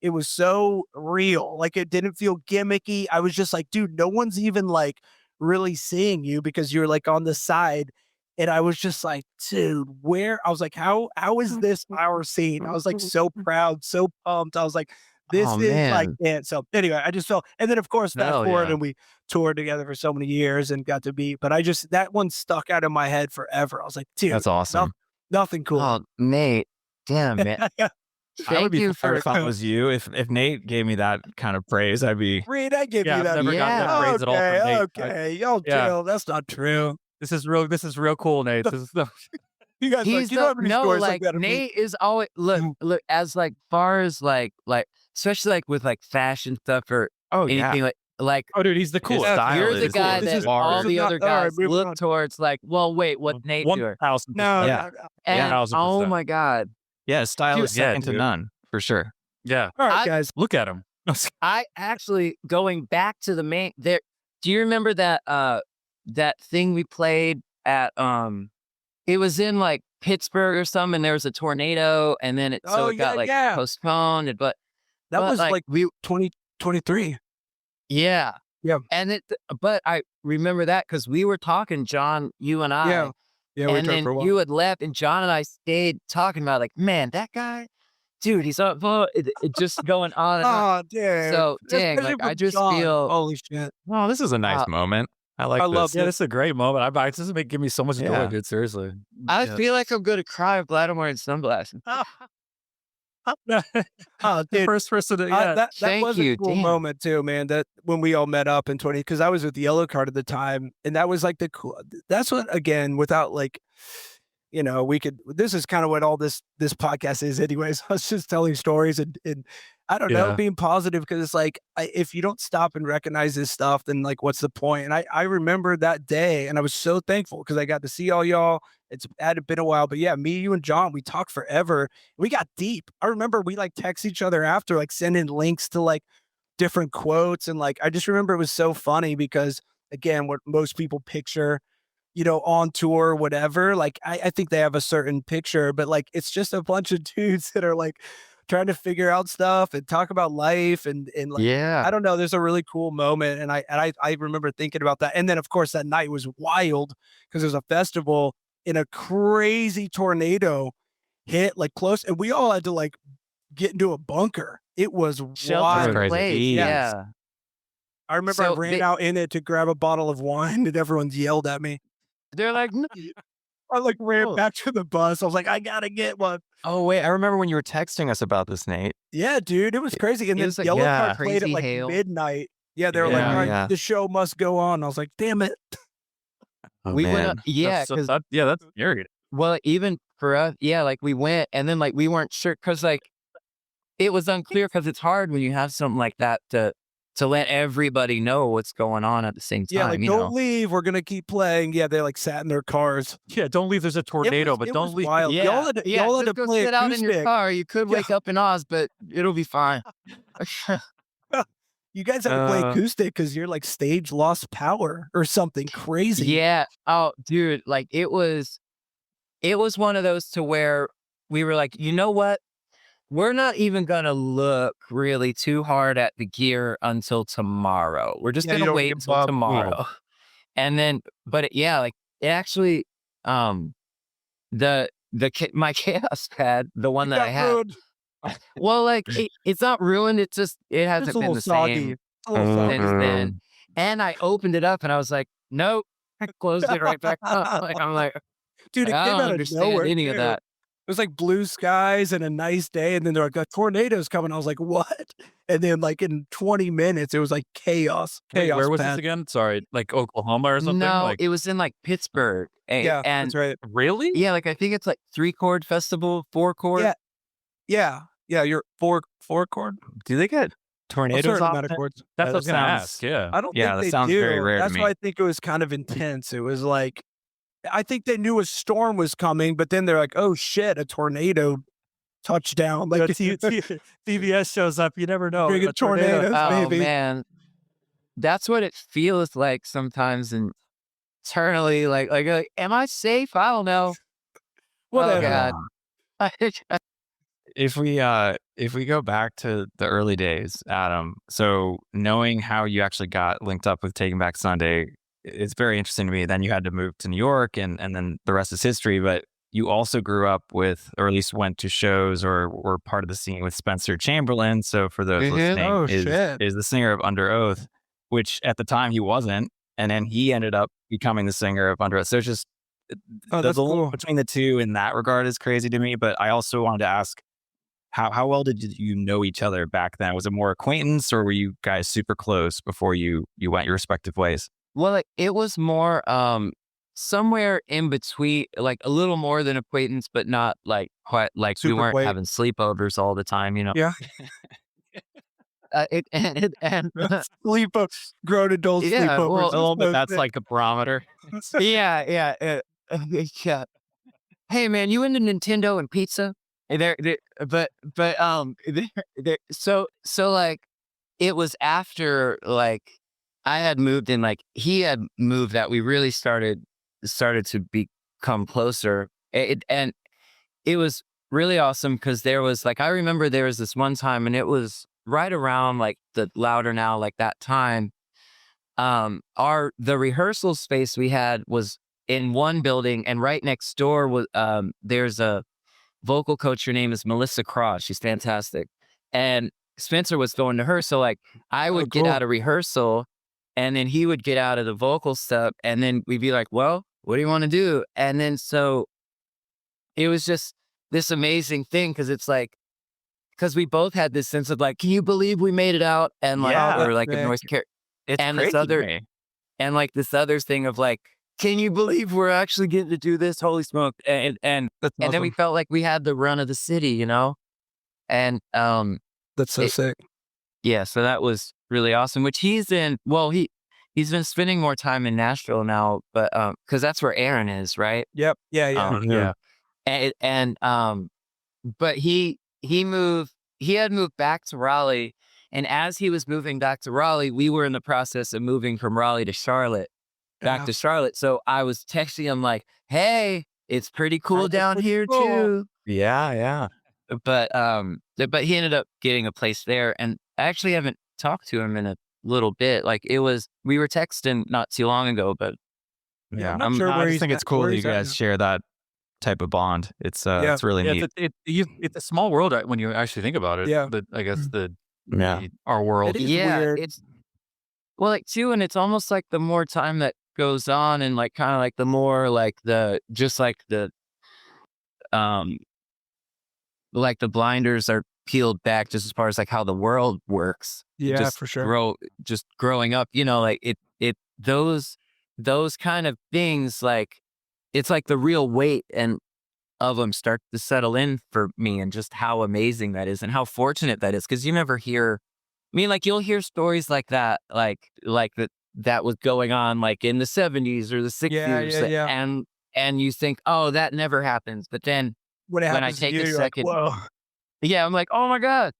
was so real. Like it didn't feel gimmicky. I was just like, dude, no one's even like really seeing you because you're like on the side. And I was just like, dude, I was like, how is this our scene? I was like so proud, so pumped. I was like, this Oh, is like man. it. So anyway, I just felt, and then of course, fast Hell forward yeah. and we toured together for so many years and got to meet. But that one stuck out in my head forever. I was like, dude, That's awesome. nothing cool. Oh, Nate. Damn, man. I would Thank be you fired for if I was you. If Nate gave me that kind of praise, I'd be. Reed, I give Yeah, you I've that. never gotten that praise at all from Nate. Okay, y'all yeah. chill. That's not true. This is real cool, Nate. This is You guys, He's you don't have any stories like that. of me. Nate is always look as like far as like especially like with like fashion stuff or Oh yeah. anything like oh, dude, he's the coolest. style you're the is guy cool. that This is all hard. the This is other not- all right, guys moving look on. towards like, well, wait, what Nate doing? 1,000%. No, Yeah. And 1000%. oh my God. Yeah, his style Dude, is second to dude. none for sure. Yeah. all right, I- guys. Look at him. I actually going back to the main there. Do you remember that thing we played at it was in like Pittsburgh or something, and there was a tornado, and then it Oh, got yeah, like yeah. postponed. But That but, was like, like we 2023. yeah, Yeah. and but I remember that because we were talking, John, you and I, Yeah. Yeah, we and talked then for a while. you had left, and John and I stayed talking about like, man, that guy, dude, he's up, it just going on and on. Oh, dude. So dang, Especially like I with just John. feel Holy shit. Oh, this is a nice moment. I like I this. love Yeah, this is a great moment. This is give me so much joy, Yeah. dude. Seriously. I Yeah. feel like I'm gonna cry. I'm glad I'm wearing sunglasses. Oh, dude. First person to, yeah. That Thank was you, a cool damn. moment too, man. That when we all met up in 20, because I was with the Yellow Card at the time, and that was like that's what, again, without like, this is kind of what all this podcast is anyways. Us just telling stories and I don't know, Yeah. being positive, because it's like, if you don't stop and recognize this stuff, then like, what's the point? And I remember that day, and I was so thankful because I got to see all y'all. It had been a while, but yeah, me, you, and John, we talked forever. We got deep. I remember we like text each other after, like sending links to like different quotes, and like I just remember it was so funny because, again, what most people picture, on tour, whatever, like I think they have a certain picture, but like it's just a bunch of dudes that are like trying to figure out stuff and talk about life and like, Yeah. I don't know, there's a really cool moment, and I remember thinking about that. And then of course that night was wild because there was a festival and a crazy tornado hit like close, and we all had to like get into a bunker. It was Shelter wild. in Crazy. place. Yeah. Yeah. I remember I So ran out in it to grab a bottle of wine, and everyone yelled at me. They're like, "No." I like ran Oh. back to the bus. I was like, I gotta get one. Oh wait, I remember when you were texting us about this, Nate. Yeah, dude, it was crazy. And It then was like, Yellow yeah, Card played at crazy like hail. midnight. Yeah, they were like, Yeah. all right, Yeah. the show must go on. I was like, damn it. Oh, we went man. up, yeah, That's so- because that's scary. well, even for us, yeah, like we went, and then like we weren't sure because like it was unclear because it's hard when you have something like that to let everybody know what's going on at the same time. Yeah, like, you don't know? leave. We're gonna keep playing. Yeah, they like sat in their cars. Yeah, don't leave. There's a tornado, but it don't was leave. wild. Yeah, Y'all had to, y'all had just to go play sit out in your acoustic. car. You could wake up in Oz, but it'll be fine. You guys had to play Uh, acoustic because you're like stage lost power or something crazy. Yeah. Oh, dude, like it was one of those to where we were like, you know what? We're not even gonna look really too hard at the gear until tomorrow. We're just Yeah, you gonna don't wait give until up. tomorrow. And then, but yeah, like it actually, my chaos pad, the one that I had, well, like it's not ruined. It It's hasn't a been little the soggy. same It's a little soggy. since then. And I opened it up and I was like, nope. I closed it right back up. Like I'm like, Dude, it I came don't out of understand nowhere. any of too. that. It was like blue skies and a nice day, and then they're like, a tornado's coming. I was like, what? And then like in 20 minutes, it was like chaos. Wait, Chaos where was pad. this again? Sorry, like Oklahoma or something? No, Like, it was in like Pittsburgh. Yeah, and that's right. really? yeah, like I think it's like 3-chord festival, 4-chord. Yeah. Yeah, you're four chord. do they get A tornadoes certain off? amount of chords. That's what I That was gonna sounds- ask. Yeah. I don't Yeah, think that they sounds do. very rare to That's me. why I think it was kind of intense. It was like, I think they knew a storm was coming, but then they're like, oh shit, a tornado touchdown. Like CBS shows up. You never know. big A tornado. tornadoes, Oh baby. man, that's what it feels like sometimes internally. Like, am I safe? I don't know. Oh Whatever. God. If we go back to the early days, Adam, so knowing how you actually got linked up with Taking Back Sunday, it's very interesting to me. Then you had to move to New York, and then the rest is history. But you also grew up with, or at least went to shows or were part of the scene with Spencer Chamberlain. So for those listening, Oh, is shit. the singer of Under Oath, which at the time he wasn't, and then he ended up becoming the singer of Under Oath. So it's just Oh, the that's link cool. between the two in that regard is crazy to me. But I also wanted to ask, how well did you know each other back then? Was it more acquaintance, or were you guys super close before you went your respective ways? Well, it was more somewhere in between, like a little more than acquaintance, but not like quite like we Super weren't quaint. having sleepovers all the time, you know. Yeah. And Grown adult yeah, sleepovers. well, A little bit. So That's sick. like a barometer. yeah. Hey man, you into Nintendo and pizza? And so like it was after like I had moved and like he had moved that we really started to become closer. And it was really awesome because there was like I remember there was this one time and it was right around like the Louder Now, like that time. The rehearsal space we had was in one building, and right next door was there's a vocal coach. Her name is Melissa Cross. She's fantastic. And Spencer was going to her. So like I would get cool. out of rehearsal and then he would get out of the vocal stuff. And then we'd be like, well, what do you want to do? And then so it was just this amazing thing because it's like, because we both had this sense of like, can you believe we made it out? And like, Yeah, or like man. in North Carolina. It's And crazy this other, to me. and like this other thing of like, can you believe we're actually getting to do this? Holy smoke. And That's then we awesome. felt like we had the run of the city, you know? And That's so it- sick. yeah, so that was really awesome, which he's in, well, he's been spending more time in Nashville now, but because that's where Aaron is, right? Yep. Yeah. Yeah. Yeah. But he had moved back to Raleigh. And as he was moving back to Raleigh, we were in the process of moving from Raleigh to Charlotte. Back Yeah. to Charlotte. So I was texting him like, hey, it's pretty cool That's down pretty here cool. too. Yeah. But he ended up getting a place there. And I actually haven't talked to him in a little bit. Like we were texting not too long ago, but Yeah. I'm not sure I where just he's think at- it's cool where that you he's at guys now. share that type of bond. It's really Yeah, neat. it's a small world when you actually think about it. Yeah. I guess Yeah. our world. It is yeah, weird. it's well, like too, and it's almost like the more time that goes on, and like kind of like the more like the um like the blinders are peeled back just as far as like how the world works. Yeah, just for sure. growing up, you know, like those kind of things, like it's like the real weight and of them start to settle in for me, and just how amazing that is and how fortunate that is. Cause you never hear, I mean, like you'll hear stories like that, like that was going on like in the 70s or the 60s. Yeah. And you think, oh, that never happens. But then When it when I happens to take you, a you're like, second, whoa. yeah, I'm like, oh my God,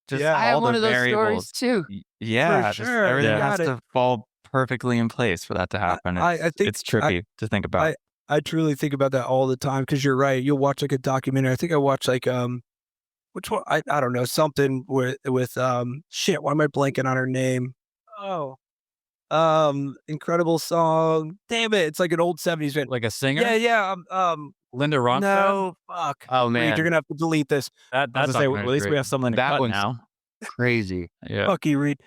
Just Yeah, I have all one the of those variables. stories too. Yeah, For just sure. everything You has got it. to fall perfectly in place for that to happen. I think It's trippy to think about. I truly think about that all the time because you're right. You'll watch like a documentary. I think I watched like which one? I don't know, something with shit. Why am I blanking on her name? Oh, incredible song. Damn it! It's like an old '70s band. Like a singer. Yeah. Linda Ronstadt. No, fuck. Oh Reed, man, you're gonna have to delete this. I was gonna say, well, at least we have something to That cut one's- now. crazy. Yeah. Fuck you, Reed.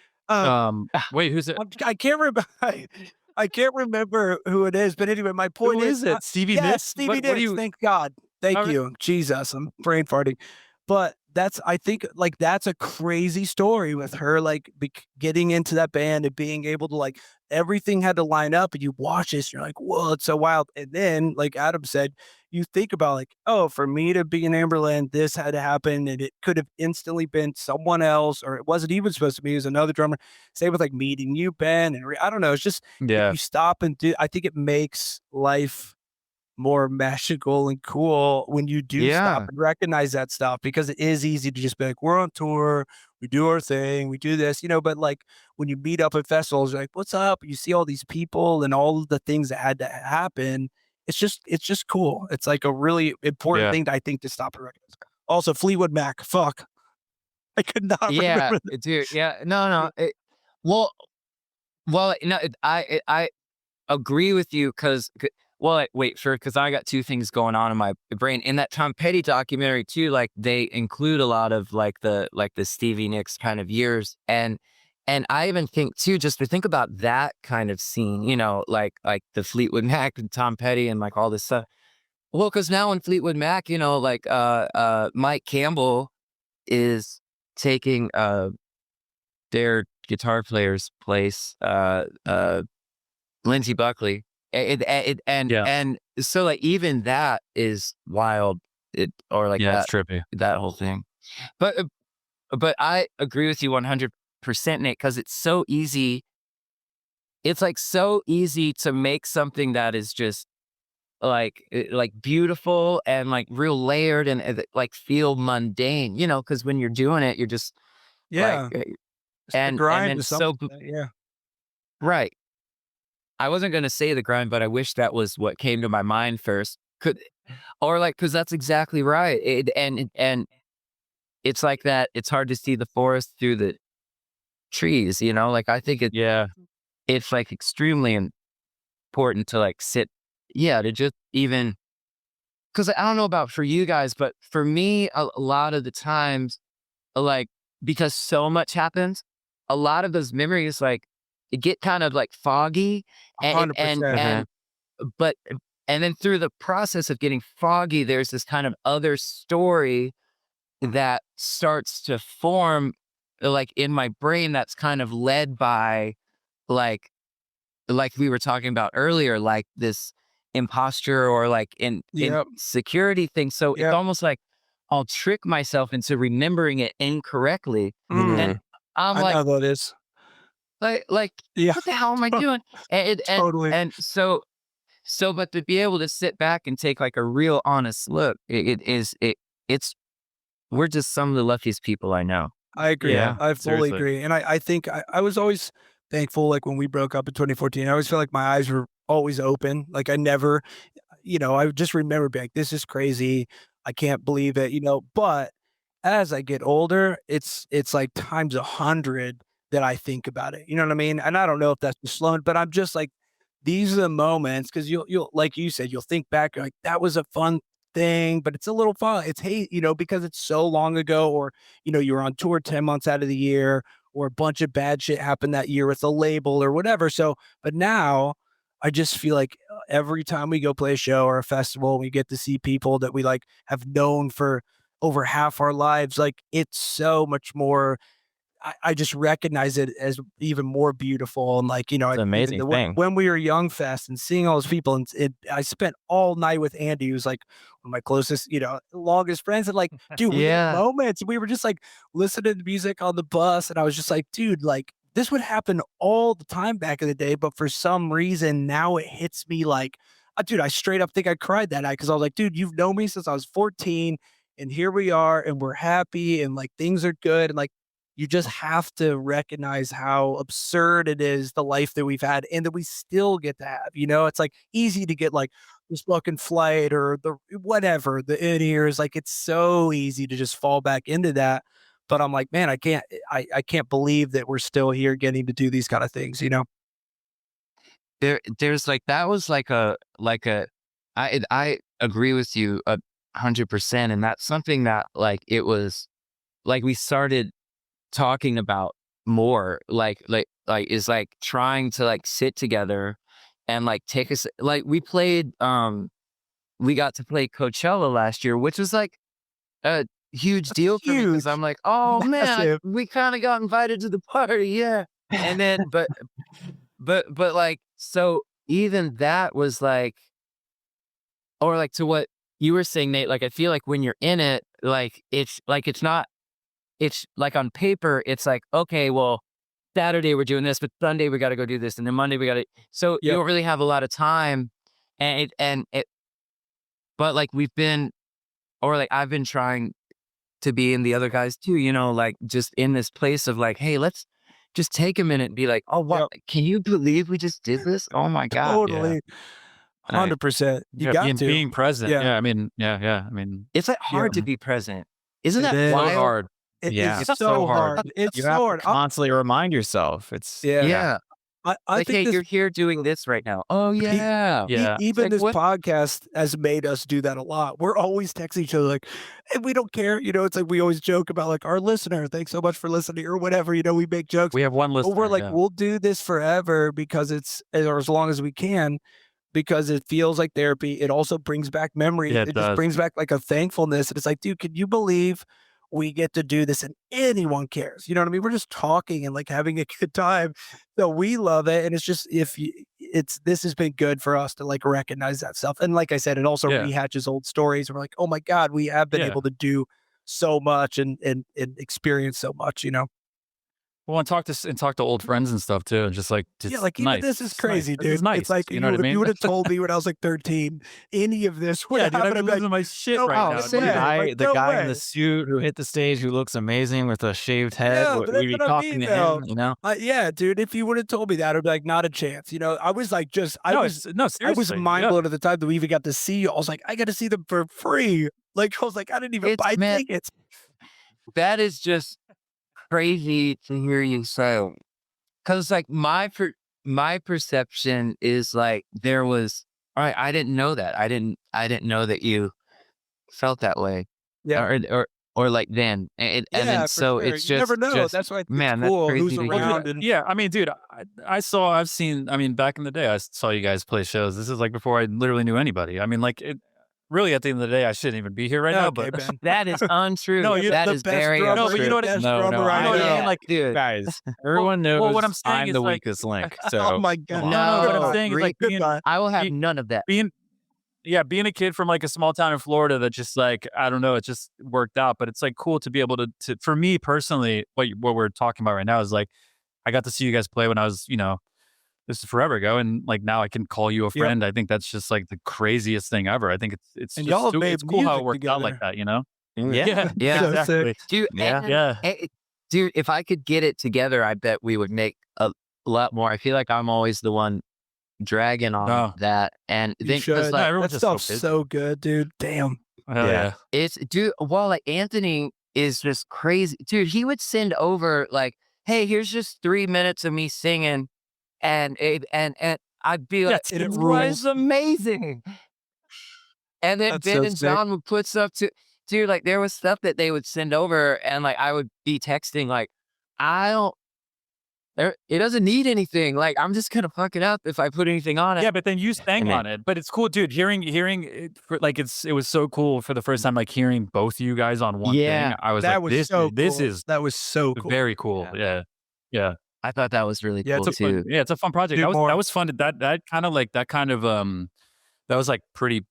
Wait, who's it? I can't remember. I can't remember who it is, but anyway, my point Who is it? Stevie yes, Nicks? Stevie What do Nicks. you- Thank God. Thank All right. you, Jesus. I'm brain farting, but I think like that's a crazy story with her, like getting into that band and being able to like everything had to line up, and you watch this, and you're like, whoa, it's so wild. And then, like Adam said, you think about like, oh, for me to be in Amberland, this had to happen, and it could have instantly been someone else, or it wasn't even supposed to be. It was another drummer. Same with like meeting you, Ben, and I don't know. It's just if Yeah. you stop and do. I think it makes life more magical and cool when you do stop Yeah. and recognize that stuff, because it is easy to just be like, we're on tour, we do our thing, we do this, but like when you meet up at festivals, you're like, what's up? You see all these people and all of the things that had to happen. It's just cool. It's like a really important Yeah. thing, I think, to stop and recognize. Also, Fleetwood Mac. Fuck. I could not Yeah, remember that. dude. Yeah. No. Well, no, I agree with you because, well, wait, sure, because I got two things going on in my brain. In that Tom Petty documentary too, like they include a lot of like the Stevie Nicks kind of years, and I even think too, just to think about that kind of scene, like the Fleetwood Mac and Tom Petty and like all this stuff. Well, because now in Fleetwood Mac, like Mike Campbell is taking their guitar player's place, Lindsey Buckley. Yeah. And so like even that is wild. Or like Yeah. It's trippy. that whole thing. But but I agree with you 100%, Nate, because it's so easy. It's like so easy to make something that is just like beautiful and like real layered and like feel mundane, because when you're doing it, you're just like Yeah. It's the and grind then to so something. Yeah. right. I wasn't gonna say the grind, but I wish that was what came to my mind first. Or like, because that's exactly right. And it's like that. It's hard to see the forest through the trees. Like I think Yeah. it's like extremely important to like sit. Yeah, to just even because I don't know about for you guys, but for me, a lot of the times, like because so much happens, a lot of those memories like it get kind of like foggy, and 100%. and but and then through the process of getting foggy, there's this kind of other story that starts to form, like in my brain, that's kind of led by like we were talking about earlier, like this imposture or like in Yep. insecurity thing. So it's Yep. almost like I'll trick myself into remembering it incorrectly, and Mhm. I'm I know like, how that is. like Yeah. what the hell am I doing? Totally. And so, but to be able to sit back and take like a real honest look, it's we're just some of the luckiest people I know. I agree. Yeah. I fully Seriously. agree. And I think I was always thankful, like when we broke up in 2014, I always felt like my eyes were always open. Like I never, I would just remember being like, this is crazy. I can't believe it. But as I get older, it's like times 100 that I think about it. You know what I mean? And I don't know if that's just slowing, but I'm just like, these are the moments because you'll like you said, you'll think back, you're like, that was a fun thing, but it's a little fun. It's because it's so long ago, or you were on tour 10 months out of the year, or a bunch of bad shit happened that year with the label or whatever. So, but now I just feel like every time we go play a show or a festival, we get to see people that we like have known for over half our lives. Like it's so much more. I just recognize it as even more beautiful. And like, It's an even amazing thing. when we were young fest and seeing all those people, and I spent all night with Andy, who's like one of my closest, longest friends. And like, dude, we had Yeah, moments. We were just like listening to music on the bus. And I was just like, dude, like this would happen all the time back in the day. But for some reason now it hits me like, dude, I straight up think I cried that night because I was like, dude, you've known me since I was 14. And here we are, and we're happy, and like things are good. And like, you just have to recognize how absurd it is, the life that we've had and that we still get to have. It's like easy to get like this fucking flight or the whatever, the in ears. Like it's so easy to just fall back into that. But I'm like, man, I can't believe that we're still here getting to do these kind of things. there's like that was like a I agree with you 100%, and that's something that like it was like we started talking about more, like is like trying to like sit together and like take us like we got to play Coachella last year, which was like a huge That's deal for me because huge, I'm like, oh man, massive. we kind of got invited to the party, yeah. And then, but like, so even that was like, or like to what you were saying, Nate. Like, I feel like when you're in it, it's not. It's like on paper, it's like, okay, well, Saturday we're doing this, but Sunday we got to go do this, and then Monday we got to. So you Yep. don't really have a lot of time, and but like we've been, or like I've been trying to be in the other guys too, you know, like just in this place of like, hey, let's just take a minute and be like, oh, wow, Yep. can you believe we just did this? Oh my God. Totally. Right. 100%. You Yeah, got to. being present. Yeah. Yeah, I mean, yeah. I mean, It's like hard to Yeah. be present. Isn't It that is. so wild? hard. Yeah. It's It's so so hard. hard. It's You so have to hard. constantly remind yourself. It's Yeah. Yeah. I Like, think hey, this you're here doing this right now. Oh yeah. Yeah. even like, this what- podcast has made us do that a lot. We're always texting each other like, hey, we don't care. You know, it's like we always joke about like our listener, thanks so much for listening or whatever. You know, we make jokes. We have one But listener. we're like, yeah. we'll do this forever because or as long as we can, because it feels like therapy. It also brings back memories. Yeah, it it just does. brings back like a thankfulness. And it's like, dude, can you believe we get to do this and anyone cares? You know what I mean? We're just talking and like having a good time. So we love it. And it's just, this has been good for us to like recognize that stuff. And like I said, it also Yeah. rehatches old stories. We're like, oh my God, we have been Yeah. able to do so much and experience so much, you know? Well, and talk to old friends and stuff too. Just like, Yeah, like even nice. this is It's crazy, nice. dude. This is nice. It's like you know what I if mean? you would have told me when I was like 13, any of this would yeah, have dude, I've happened, been I'd be like, losing my shit no right way, now. same. dude. Like, the no guy in way. the suit who hit the stage who looks amazing with a shaved head. Yeah, but that's we be what I talking mean, to though. him, you know? Yeah, dude. If you would have told me that, I'd be like, not a chance. You know, I was like, I was seriously. mind yeah. blown at the time that we even got to see you. I was like, I got to see them for free. Like, I was like, I didn't even buy Man, tickets. that is just crazy to hear you say. Cause like my perception is like there was, all right, I didn't know that. I didn't know that you felt that way. Yeah. Or like then. And then For so sure. it's You never just, know. That's why it's man, that's cool. crazy Who's to hear. around and Yeah, I mean, dude, I've seen, I mean, back in the day, I saw you guys play shows. This is like before I literally knew anybody. I mean, like, really, at the end of the day, I shouldn't even be here right now, okay, but Ben. That is untrue. No, that the is best very drummer, No, but you know what- best No, drummer no, I I know. know. Yeah, like, dude. Guys, everyone knows what I'm saying I'm is, the like- weakest link. Oh So my God. come on. No, what No, I'm saying is like being, Goodbye. I will have Be- none of that. being a kid from like a small town in Florida that just like, I don't know, it just worked out. But it's like cool to be able to for me personally, what we're talking about right now is like, I got to see you guys play when I was, you know, this is forever ago. And like now I can call you a friend. I think that's just like the craziest thing ever. I think it's And just y'all have made it's cool how it music worked out like together. that, you know? Yeah. Yeah. So exactly. sick. Dude, Yeah. and- Yeah. dude, if I could get it together, I bet we would make a lot more. I feel like I'm always the one dragging on No. that. And You then, 'cause, should. like, No, That everyone's just stuff's so busy. so good, dude. Damn. Hell Yeah. yeah. it's, dude, well, like Anthony is just crazy. Dude, he would send over like, hey, here's just 3 minutes of me singing. And I'd be like, and it "This rules." is amazing. And then That's Ben so and sick. John would put stuff to, dude, like there was stuff that they would send over and like I would be texting like, it doesn't need anything. Like I'm just gonna fuck it up if I put anything on it. Yeah, but then you sang And then- on it. But it's cool, dude. Hearing it, like it was so cool for the first time, like hearing both of you guys on one Yeah, thing. I was That like, was this so this cool. is That was so cool. very cool. Yeah. I thought that was really Yeah, cool It's a fun, too. yeah, it's a fun project. Do That more. was fun. That was like pretty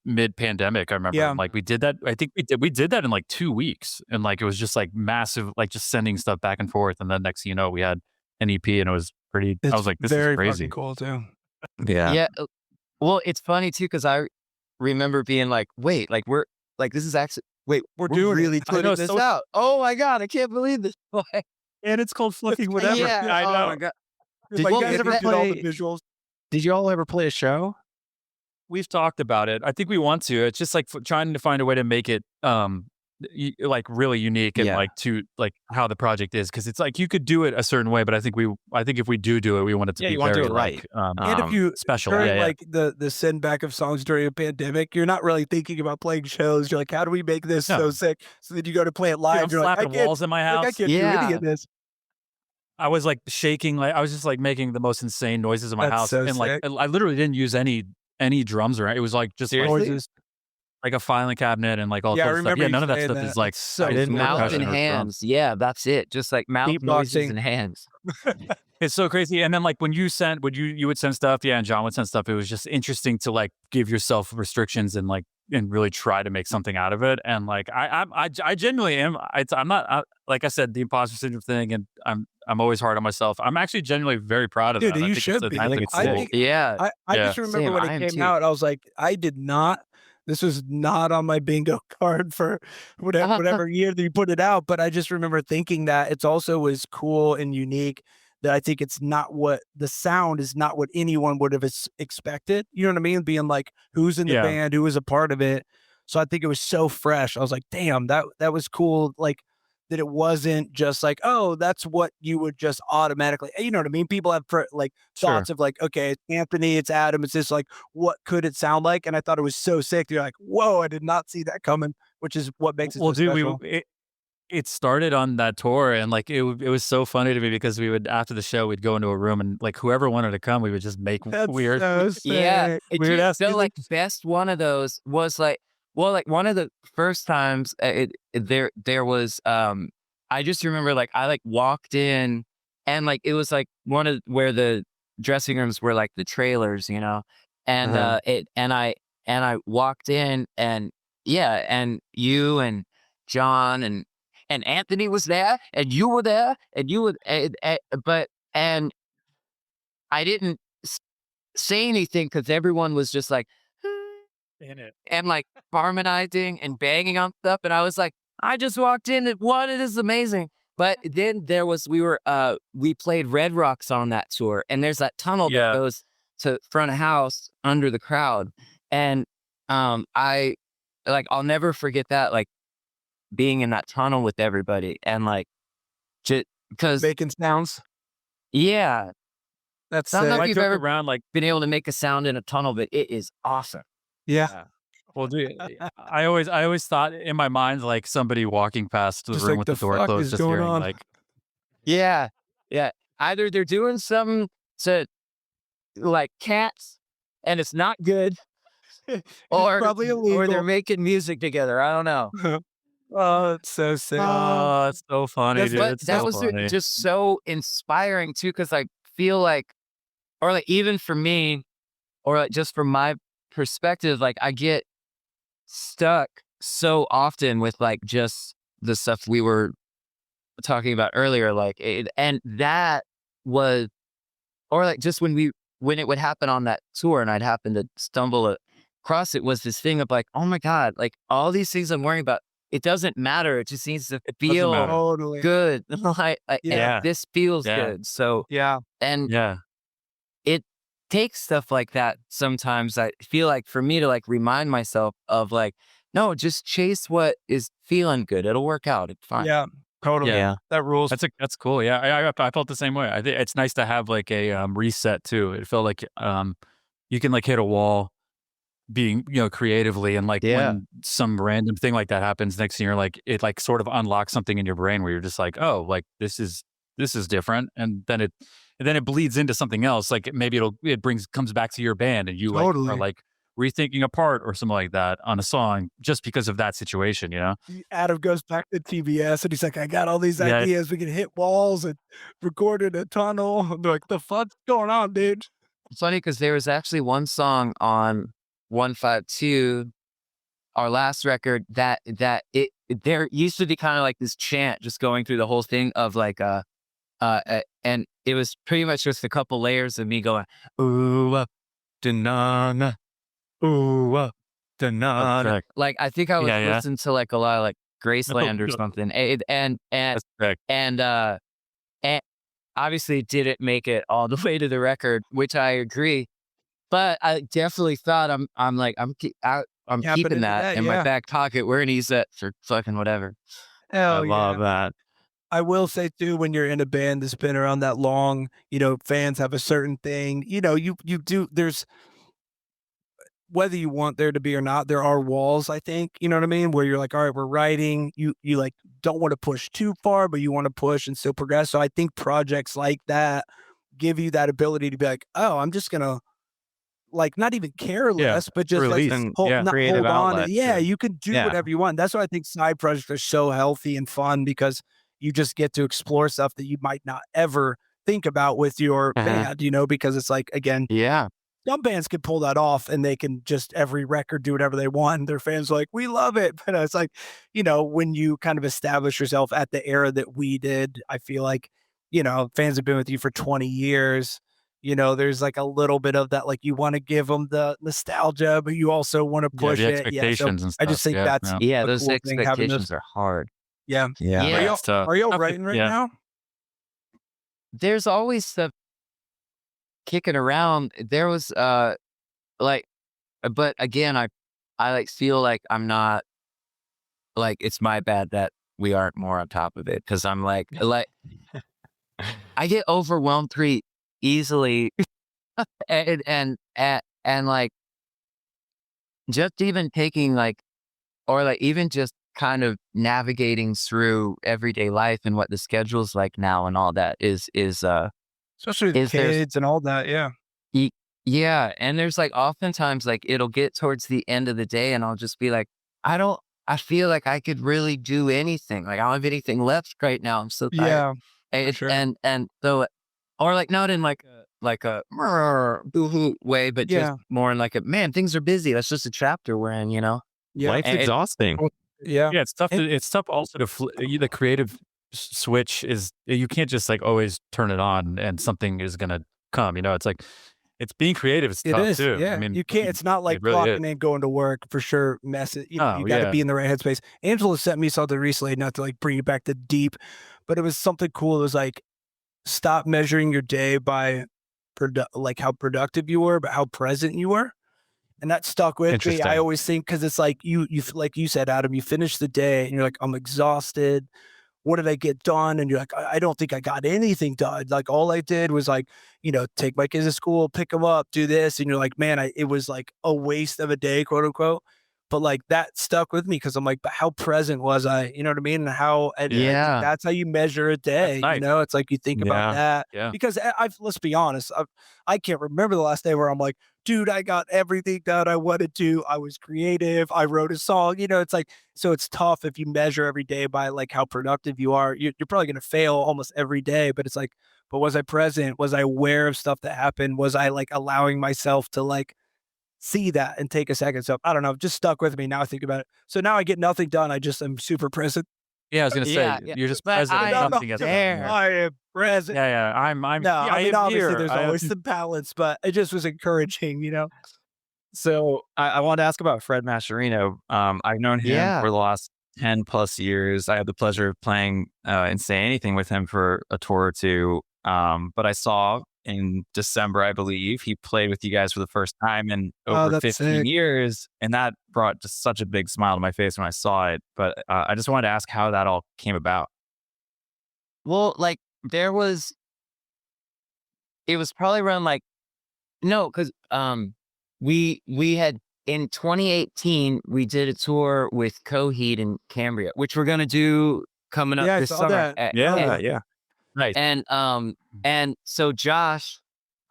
mid pandemic. I remember. Yeah. Like we did that. I think we did that in like 2 weeks, and like it was just like massive, like just sending stuff back and forth. And then next thing you know, we had an EP, and it was pretty. I was like, this very is crazy. fucking cool too. Yeah. Yeah. Well, it's funny too because I remember being like, wait, like we're like this is actually we're doing it. really I know, putting this so- out. Oh my god, I can't believe this. And it's called fucking whatever. Yeah, I oh know. my god. Did Well, you guys if ever that- did all the visuals? Did you all ever play a show? We've talked about it. I think we want to. It's just like trying to find a way to make it like really unique and Yeah. like to like how the project is, because it's like you could do it a certain way, but I think if we do it, we want it to Yeah, be you want to very do it right. like, And if you special. during Yeah. like the send back of songs during a pandemic, you're not really thinking about playing shows. You're like, how do we make this No. so sick? So then you go to play it Dude, live. I'm You're like, I slapping can't, walls in my like, house. I can't Yeah. do any of this. I was like shaking, like I was just like making the most insane noises in my That's house, so and like sick. I literally didn't use any drums or it was like just like, Seriously? Noises. like a filing cabinet and like all Yeah, I sorts of stuff. remember Yeah, you none of that saying stuff that. is like It's so I didn't cool. Mouth percussion and or drums. hands. Yeah, that's it. Just like mouth noises Beatboxing. and hands. It's so crazy. And then like when you sent, you would send stuff, yeah, and John would send stuff. It was just interesting to like give yourself restrictions and like and really try to make something out of it. And like I genuinely am. I'm not like I said, the imposter syndrome thing, and I'm always hard on myself. I'm actually genuinely very proud of Dude, that. you I think it's should a- be. I think I it's think cool. think- Yeah. I Yeah. just remember Same, when I it am came too. out, I was like, I did not. This was not on my bingo card for whatever year that you put it out, but I just remember thinking that it's also was cool and unique that I think it's not what the sound is not what anyone would have expected. You know what I mean? Being like, who's in the Yeah, band, who was a part of it. So I think it was so fresh. I was like, damn, that was cool. Like that it wasn't just like, oh, that's what you would just automatically, you know what I mean? People have like sure. thoughts of like, okay, it's Anthony, it's Adam, it's this like, what could it sound like? And I thought it was so sick. You're like, whoa, I did not see that coming, which is what makes it Well, so dude, special. it started on that tour, and like it was so funny to me because we would after the show we'd go into a room and like whoever wanted to come, we would just make That's weird so Yeah, sick. weird ass the music. like best one of those was like, well, like one of the first times there was I just remember like I like walked in and like it was like one of where the dressing rooms were like the trailers, you know, and it and I walked in and yeah, and you and John and Anthony was there and you were there and you were but and I didn't say anything because everyone was just like In it. and like harmonizing and banging on stuff. And I was like, I just walked in and what it is amazing. But then there was we played Red Rocks on that tour, and there's that tunnel that Yeah. goes to front of house under the crowd. And I like I'll never forget that, like being in that tunnel with everybody and like just because Making sounds. yeah. That's I don't know sick. if I you've joke ever around like, been able to make a sound in a tunnel, but it is awesome. Yeah. yeah. Well, dude, I always thought in my mind like somebody walking past the Just room like with the the door fuck closed, is just going hearing on? like, Yeah. Yeah. Either they're doing something to like cats and it's not good, or Probably or they're illegal. making music together. I don't know. Oh, it's so sick. oh, it's so funny, That's dude. But It's that so was funny. just so inspiring too, because I feel like, or like even for me, or like just from my perspective, like I get stuck so often with like just the stuff we were talking about earlier, like and that was, or like just when it would happen on that tour and I'd happen to stumble across it, was this thing of like, oh my God, like all these things I'm worrying about, it doesn't matter. It just needs to Doesn't feel matter. Totally. good. And Yeah. this feels Yeah. good. So, Yeah. and Yeah. it takes stuff like that sometimes. I feel like for me to like remind myself of like, no, just chase what is feeling good. It'll work out. It's fine. Yeah. Totally. Yeah. That rules. That's cool. Yeah, I felt the same way. I think it's nice to have like a reset too. It felt like you can like hit a wall being creatively, and like Yeah. when some random thing like that happens, next thing you're like it like sort of unlocks something in your brain where you're just like, oh, like this is different, and then it bleeds into something else. Like maybe comes back to your band, and you like are Totally. like rethinking a part or something like that on a song just because of that situation. Adam goes back to TBS and he's like, I got all these Yeah. ideas. We can hit walls and record in a tunnel. And they're like, the fuck's going on, dude? It's funny because there was actually one song on 152, our last record, that there used to be kind of like this chant just going through the whole thing of like and it was pretty much just a couple layers of me going ooh up da-na-na, ooh up da-na-na. Sick. Like I think I was Yeah. listening to like a lot of like Graceland or good. something, and That's sick. and obviously didn't make it all the way to the record, which I agree. But I definitely thought I'm like I'm Tapping keeping into that that, in my yeah. back pocket. We're gonna use that for fucking whatever. I Hell love yeah. that. I will say too, when you're in a band that's been around that long, fans have a certain thing, you do, there's, whether you want there to be or not, there are walls, I think, you know what I mean? Where you're like, all right, we're writing, you like don't want to push too far, but you want to push and still progress. So I think projects like that give you that ability to be like, oh, I'm just gonna like not even care Yeah. less, but just like Release. And Yeah. not Creative hold on. outlet. Yeah, you can do Yeah. whatever you want. That's why I think side projects are so healthy and fun, because you just get to explore stuff that you might not ever think about with your band, because it's like, again, yeah, some bands can pull that off and they can just every record do whatever they want. And their fans are like, we love it. But it's like, when you kind of establish yourself at the era that we did, I feel like, fans have been with you for 20 years. You know, there's like a little bit of that, like you want to give them the nostalgia, but you also want to Yeah, push the it. Yeah. So expectations and I stuff. just think Yeah, that's yeah. Yeah, a those cool thing having this. expectations are hard. Yeah. Yeah. Yeah, Yeah. it's tough. Are y'all Tough to- writing right yeah. now? There's always stuff kicking around. There was like, but again, I like feel like I'm not like it's my bad that we aren't more on top of it because I'm like I get overwhelmed pretty easily, and like just even taking like or like even just kind of navigating through everyday life and what the schedule's like now and all that Especially with is there's kids and all that. Yeah. Ye yeah, and there's, like, oftentimes, like, it'll get towards the end of the day, and I'll just be like, I feel like I could really do anything, like, I don't have anything left right now, I'm so tired." Yeah. For sure. And so or, like, not in, like a boo-hoo way, but just Yeah. more in, like, a, "Man, things are busy, that's just a chapter we're in," you know? Yeah. Life's And it exhausting. Yeah. Yeah, it's tough. And- It's tough also to the creative switch is you can't just like always turn it on and something is gonna come. You know, it's like it's being creative is It tough is. too. Yeah. I mean, You can't, it's not like it really is. clocking in, going to work for sure. Mess it. You know, Oh you got to yeah, be in the right headspace. Angela sent me something recently, not to like bring you back to deep, but it was something cool. It was like, stop measuring your day by like how productive you were, but how present you were. And that stuck with me. Interesting. I always think, cause it's like like you said, Adam, you finish the day and you're like, I'm exhausted. What did I get done? And you're like, I don't think I got anything done. Like all I did was like, you know, take my kids to school, pick them up, do this. And you're like, man, it was like a waste of a day, quote unquote. But like that stuck with me because I'm like, but how present was I? You know what I mean? And how, and I think Yeah. that's how you measure a day. nice. You know, it's like you think about Yeah. that Yeah. because let's be honest, I can't remember the last day where I'm like, dude, I got everything done I wanted to. I was creative. I wrote a song. You know, it's like, so it's tough if you measure every day by like how productive you are. You're probably going to fail almost every day, but it's like, but was I present? Was I aware of stuff that happened? Was I like allowing myself to like see that and take a second? So I don't know, just stuck with me. Now I think about it. So now I get nothing done. I just am super present. Yeah, I was gonna say Yeah, yeah, you're just but present and I am nothing gets done. there. Yeah. I am present. Yeah, I'm No, yeah, I mean, am obviously here. there's I am- always the balance, but it just was encouraging, you know? So I wanted to ask about Fred Mascherino. I've known him Yeah. for the last 10 plus years. I had the pleasure of playing and Say Anything with him for a tour or two. But I saw in December, I believe, he played with you guys for the first time in Oh, over that's 15 sick. years. And that brought just such a big smile to my face when I saw it. But I just wanted to ask how that all came about. Well, like, it was probably around, like no, 'cause, we had in 2018, we did a tour with Coheed in Cambria, which we're gonna do coming up Yeah, I this saw summer. that. Yeah. Nice. And so Josh,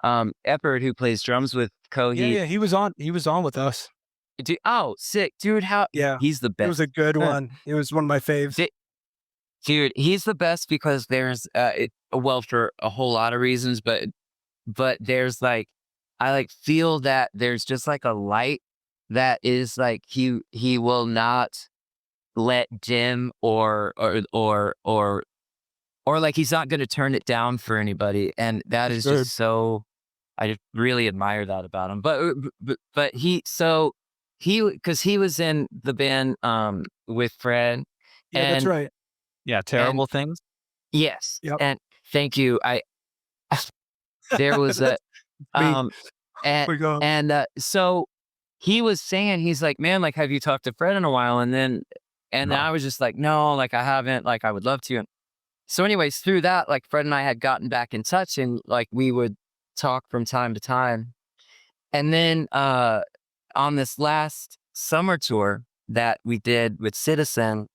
Eppard, who plays drums with Coheed, Yeah, he was on with us. oh, sick, dude, how Yeah. he's the It best. was a good one. It was one of my faves. Di Dude, he's the best because there's, well, for a whole lot of reasons, but there's, like I, like, feel that there's just, like, a light that is, like, he will not let dim or, like, he's not gonna turn it down for anybody, and that is Sure. just so I just really admire that about him. But because he was in the band, with Fred, Yeah, that's and right. Yeah. Terrible things. yes, Yep. and thank you. There was a Me. um We go. so he was saying, he's like, man, like, have you talked to Fred in a while? And then I was just like, no, like, I haven't, like, I would love to. And so anyways, through that, like, Fred and I had gotten back in touch and like we would talk from time to time. And then on this last summer tour that we did with Citizen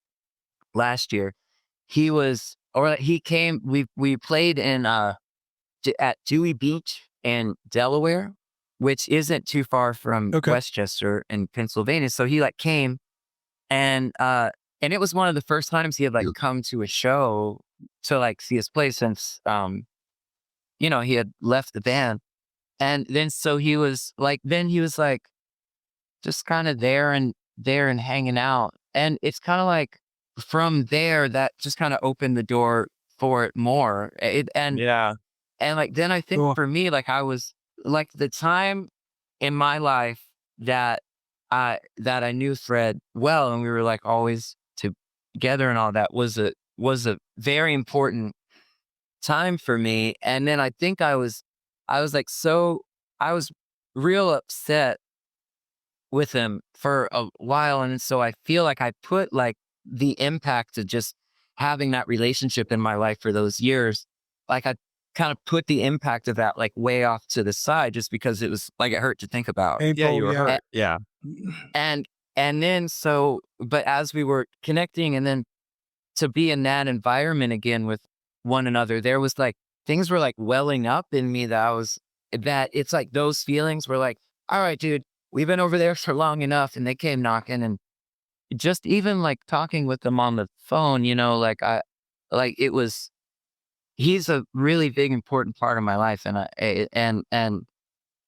last year, he came, we played in at Dewey Beach in Delaware, which isn't too far from Okay. Westchester in Pennsylvania. So he like came and it was one of the first times he had like come to a show to like see us play since he had left the band. And then so he was like just kind of there and hanging out. And it's kind of like from there that just kind of opened the door for it more. Yeah. And like, then I think Cool. for me, like I was like the time in my life that I knew Fred well, and we were like always together and all that was a very important time for me. And then I think I was like, I was real upset with him for a while. And so I feel like I put like the impact of just having that relationship in my life for those years, like I kind of put the impact of that like way off to the side just because it was like it hurt to think about. Yeah, you were Painful, hurt. Yeah. And then so, but as we were connecting and then to be in that environment again with one another, there was like things were like welling up in me that it's like those feelings were like, all right, dude, we've been over there for long enough. And they came knocking, and just even like talking with them on the phone, like it was, he's a really big, important part of my life. And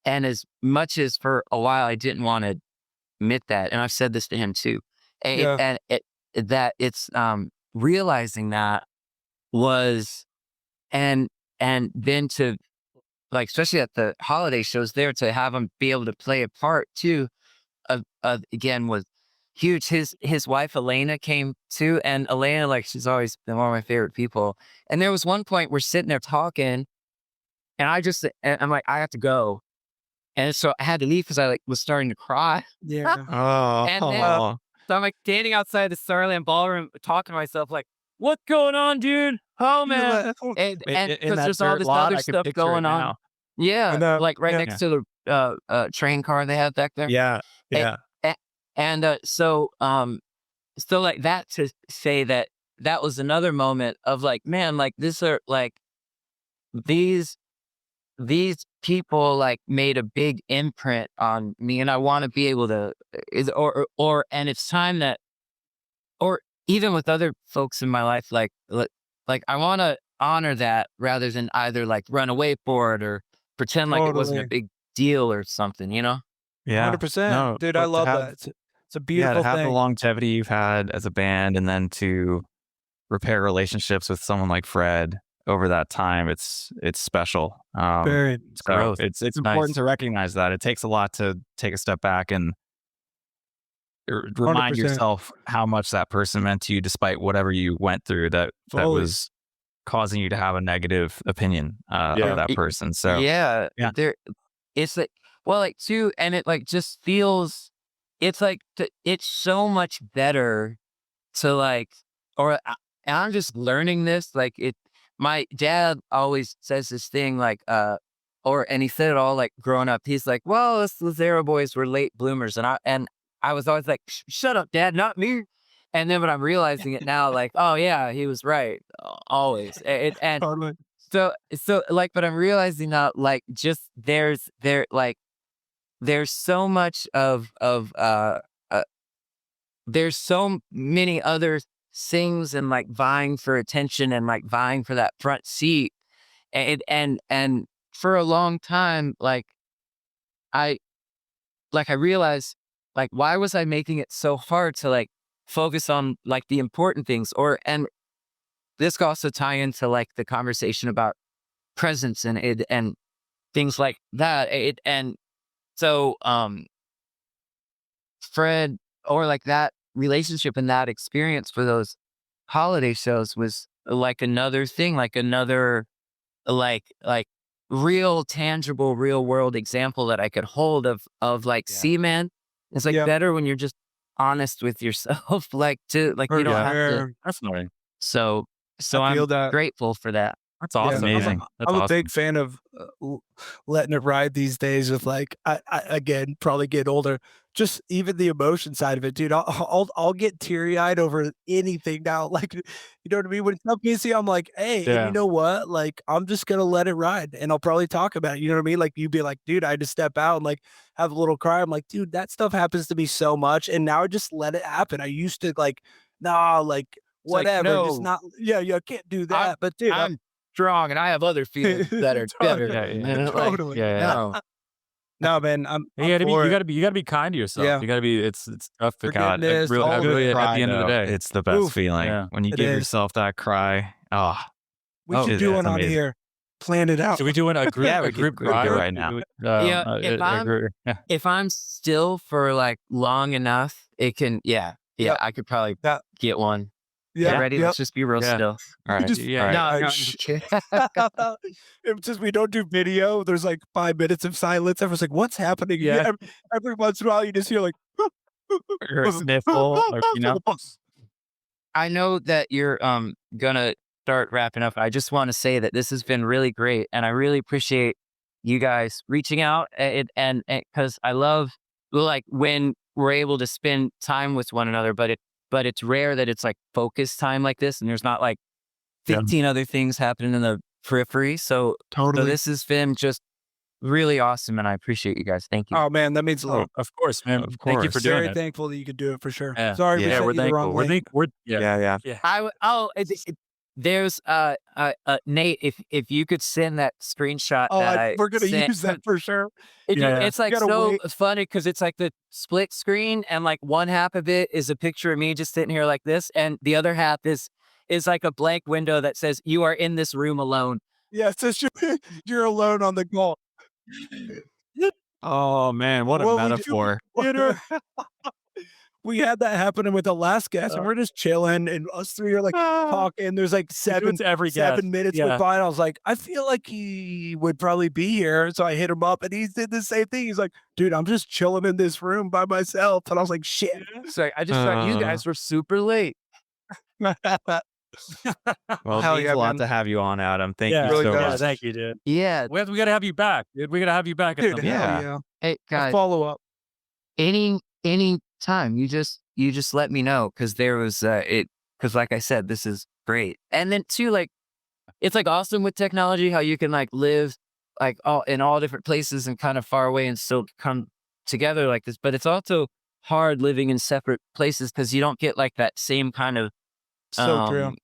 as much as for a while, I didn't want to admit that. And I've said this to him too. Yeah. That it's, realizing that was, and then to like, especially at the holiday shows there, to have him be able to play a part too, again, was huge. His wife Elena came too, and Elena, like, she's always been one of my favorite people. And there was one point we're sitting there talking, and I'm like, I have to go, and so I had to leave because I like was starting to cry. Yeah. Oh. And then- So I'm like standing outside the Starland Ballroom talking to myself, like, what's going on, dude? Oh man, and because there's all this other stuff going on. Yeah, I know. like right Yeah. next to the train car they have back there. Yeah. Yeah. And so like that, to say that was another moment of like, man, like this are like these people like made a big imprint on me, and I want to be able to and it's time that, or even with other folks in my life, like I want to honor that rather than either like run away for it or pretend like it wasn't a Totally. big deal or something, Yeah. 100%. No, Dude, but I to love have- that. It's a Yeah, beautiful to have the thing. longevity you've had as a band, and then to repair relationships with someone like Fred over that time, it's special. Very. So growth. it's Nice. important to recognize that. It takes a lot to take a step back and remind 100%. yourself how much that person meant to you, despite whatever you went through that Fully. was causing you to have a negative opinion of that person. So yeah, yeah. there, it's like, well, like too, and it like just feels, it's like it's so much better to like, and I'm just learning this. Like my dad always says this thing like, and he said it all like growing up. He's like, well, us Lazzara boys were late bloomers, and I was always like, shut up, Dad, not me. And then when I'm realizing it now, like, oh yeah, he was right, always. And Totally. so like, but I'm realizing now, like, just there's so much of there's so many other things, and like vying for attention and like vying for that front seat. And for a long time, like I realized, like, why was I making it so hard to like focus on like the important things? And this could also tie into like the conversation about presence and things like that. And so Fred, or like that relationship and that experience for those holiday shows was like another thing, like another like real tangible, real world example that I could hold of like, see, man, it's like better when you're just honest with yourself, like to like, you don't have to. Definitely. So I feel I'm that. grateful for that. That's awesome. amazing. That's I'm a awesome. big fan of letting it ride these days. With like, I again probably get older. Just even the emotion side of it, dude. I'll get teary eyed over anything now. Like, you know what I mean? When it's up easy, I'm like, hey, and Yeah. you know what? Like, I'm just gonna let it ride, and I'll probably talk about it. You know what I mean? Like, you'd be like, dude, I had to step out and like have a little cry. I'm like, dude, that stuff happens to me so much, and now I just let it happen. I used to like, nah, like like, whatever, just no. not. Yeah, I can't do that. But dude, I'm strong, and I have other feelings that are better. Totally. than, like, Totally. no. No, man, I'm You gotta for it. be be kind to yourself. Yeah. You gotta be. It's tough to God. Forgiveness, all of Really, it. at the end of the day, it's the best Oof. feeling Yeah. when you It give is. yourself that cry. Oh, We Oh, should it- do it's one on amazing. here. plan it out. Should we do a group? Yeah, we a could group do it ride right now. Yeah, if I'm still for like long enough, it can. Yeah, Yep. I could probably That- get one. Yeah, Get ready. yep. Let's just be real Yeah. still. All right. Just- All right. No, I- no, sh- It's just we don't do video. There's like 5 minutes of silence. Everyone's like, "What's happening?" Yeah. Every once in a while, you just hear like Or a sniffle, or, you know. I know that you're gonna start wrapping up. I just want to say that this has been really great, and I really appreciate you guys reaching out, and because I love like when we're able to spend time with one another, but it's rare that it's like focused time like this, and there's not like 15 other things happening in the periphery. So this has been just really awesome, and I appreciate you guys. Thank you. Oh man, that means a lot. Of course, man. Of Thank you for course. doing Very it. thankful that you could do it for sure. Yeah. Sorry, Yeah, we sent we're you the thankful. wrong We're, link. Yeah. There's Nate, if you could send that screenshot. Oh, that we're gonna sent- use that for sure. It's like You gotta so wait. funny because it's like the split screen, and like one half of it is a picture of me just sitting here like this, and the other half is like a blank window that says "You are in this room alone." Yeah, it says you're alone on the call. Oh man, what a Well, we do- metaphor. We had that happening with the last guest, and we're just chilling, and us three are like talking. There's like We do it to every guest. 7 minutes Yeah. went by, and I was like, I feel like he would probably be here. So I hit him up, and he did the same thing. He's like, dude, I'm just chilling in this room by myself. And I was like, shit. So I just thought you guys were super late. Well, it Hell means yeah, a lot man. to have you on, Adam. Thank Yeah, you really so does. Yeah, much. thank you, dude. Yeah. We got to have you back, dude. We got to have you back at Dude, some Yeah. hell yeah. Hey A guys, follow up. any time you just let me know, because there was because like I said, this is great. And then too, like it's like awesome with technology how you can like live like in all different places and kind of far away and still come together like this. But it's also hard living in separate places because you don't get like that same kind of So true.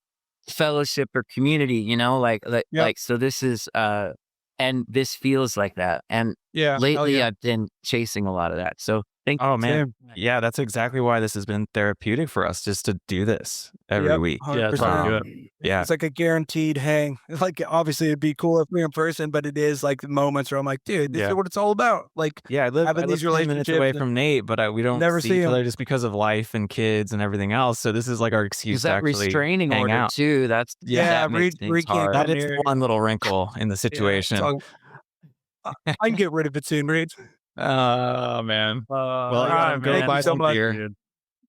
fellowship or community, you know, like so this is and this feels like that. And Yeah. hell lately yeah. I've been chasing a lot of that. So thank you. Oh man, Same. yeah, that's exactly why this has been therapeutic for us, just to do this every Yep, week. Yeah, that's how we do 100%. it. Yeah, It's like a guaranteed hang. Like obviously it'd be cool if we were in person, but it is like the moments where I'm like, dude, this Yeah. is what it's all about. Like yeah. I live having 10 these minutes relationships away and from Nate, but we don't never see see each him. other just because of life and kids and everything else. So this is like our excuse Is to that actually restraining hang order out. too? That's Yeah, that makes things Reed can't hard. come That is near. one little wrinkle in the situation. So I can get rid of it soon, Reed. Oh man. Well, all Adam, right, go man. buy so some much, gear. Dude.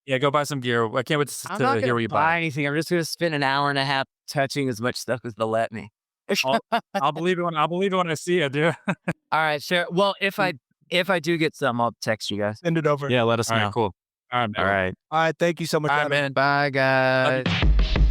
Yeah, go buy some gear. I can't wait to I'm not hear gonna what you buy buy. anything. I'm just gonna spend an hour and a half touching as much stuff as they'll let me. I'll believe it when I see it, dude. All right, sure. Well, if I do get some, I'll text you guys. Send it over. Yeah, let us All know. right, cool. All right, man. All right. All right. Thank you so much. All right, Adam. man. Bye, guys.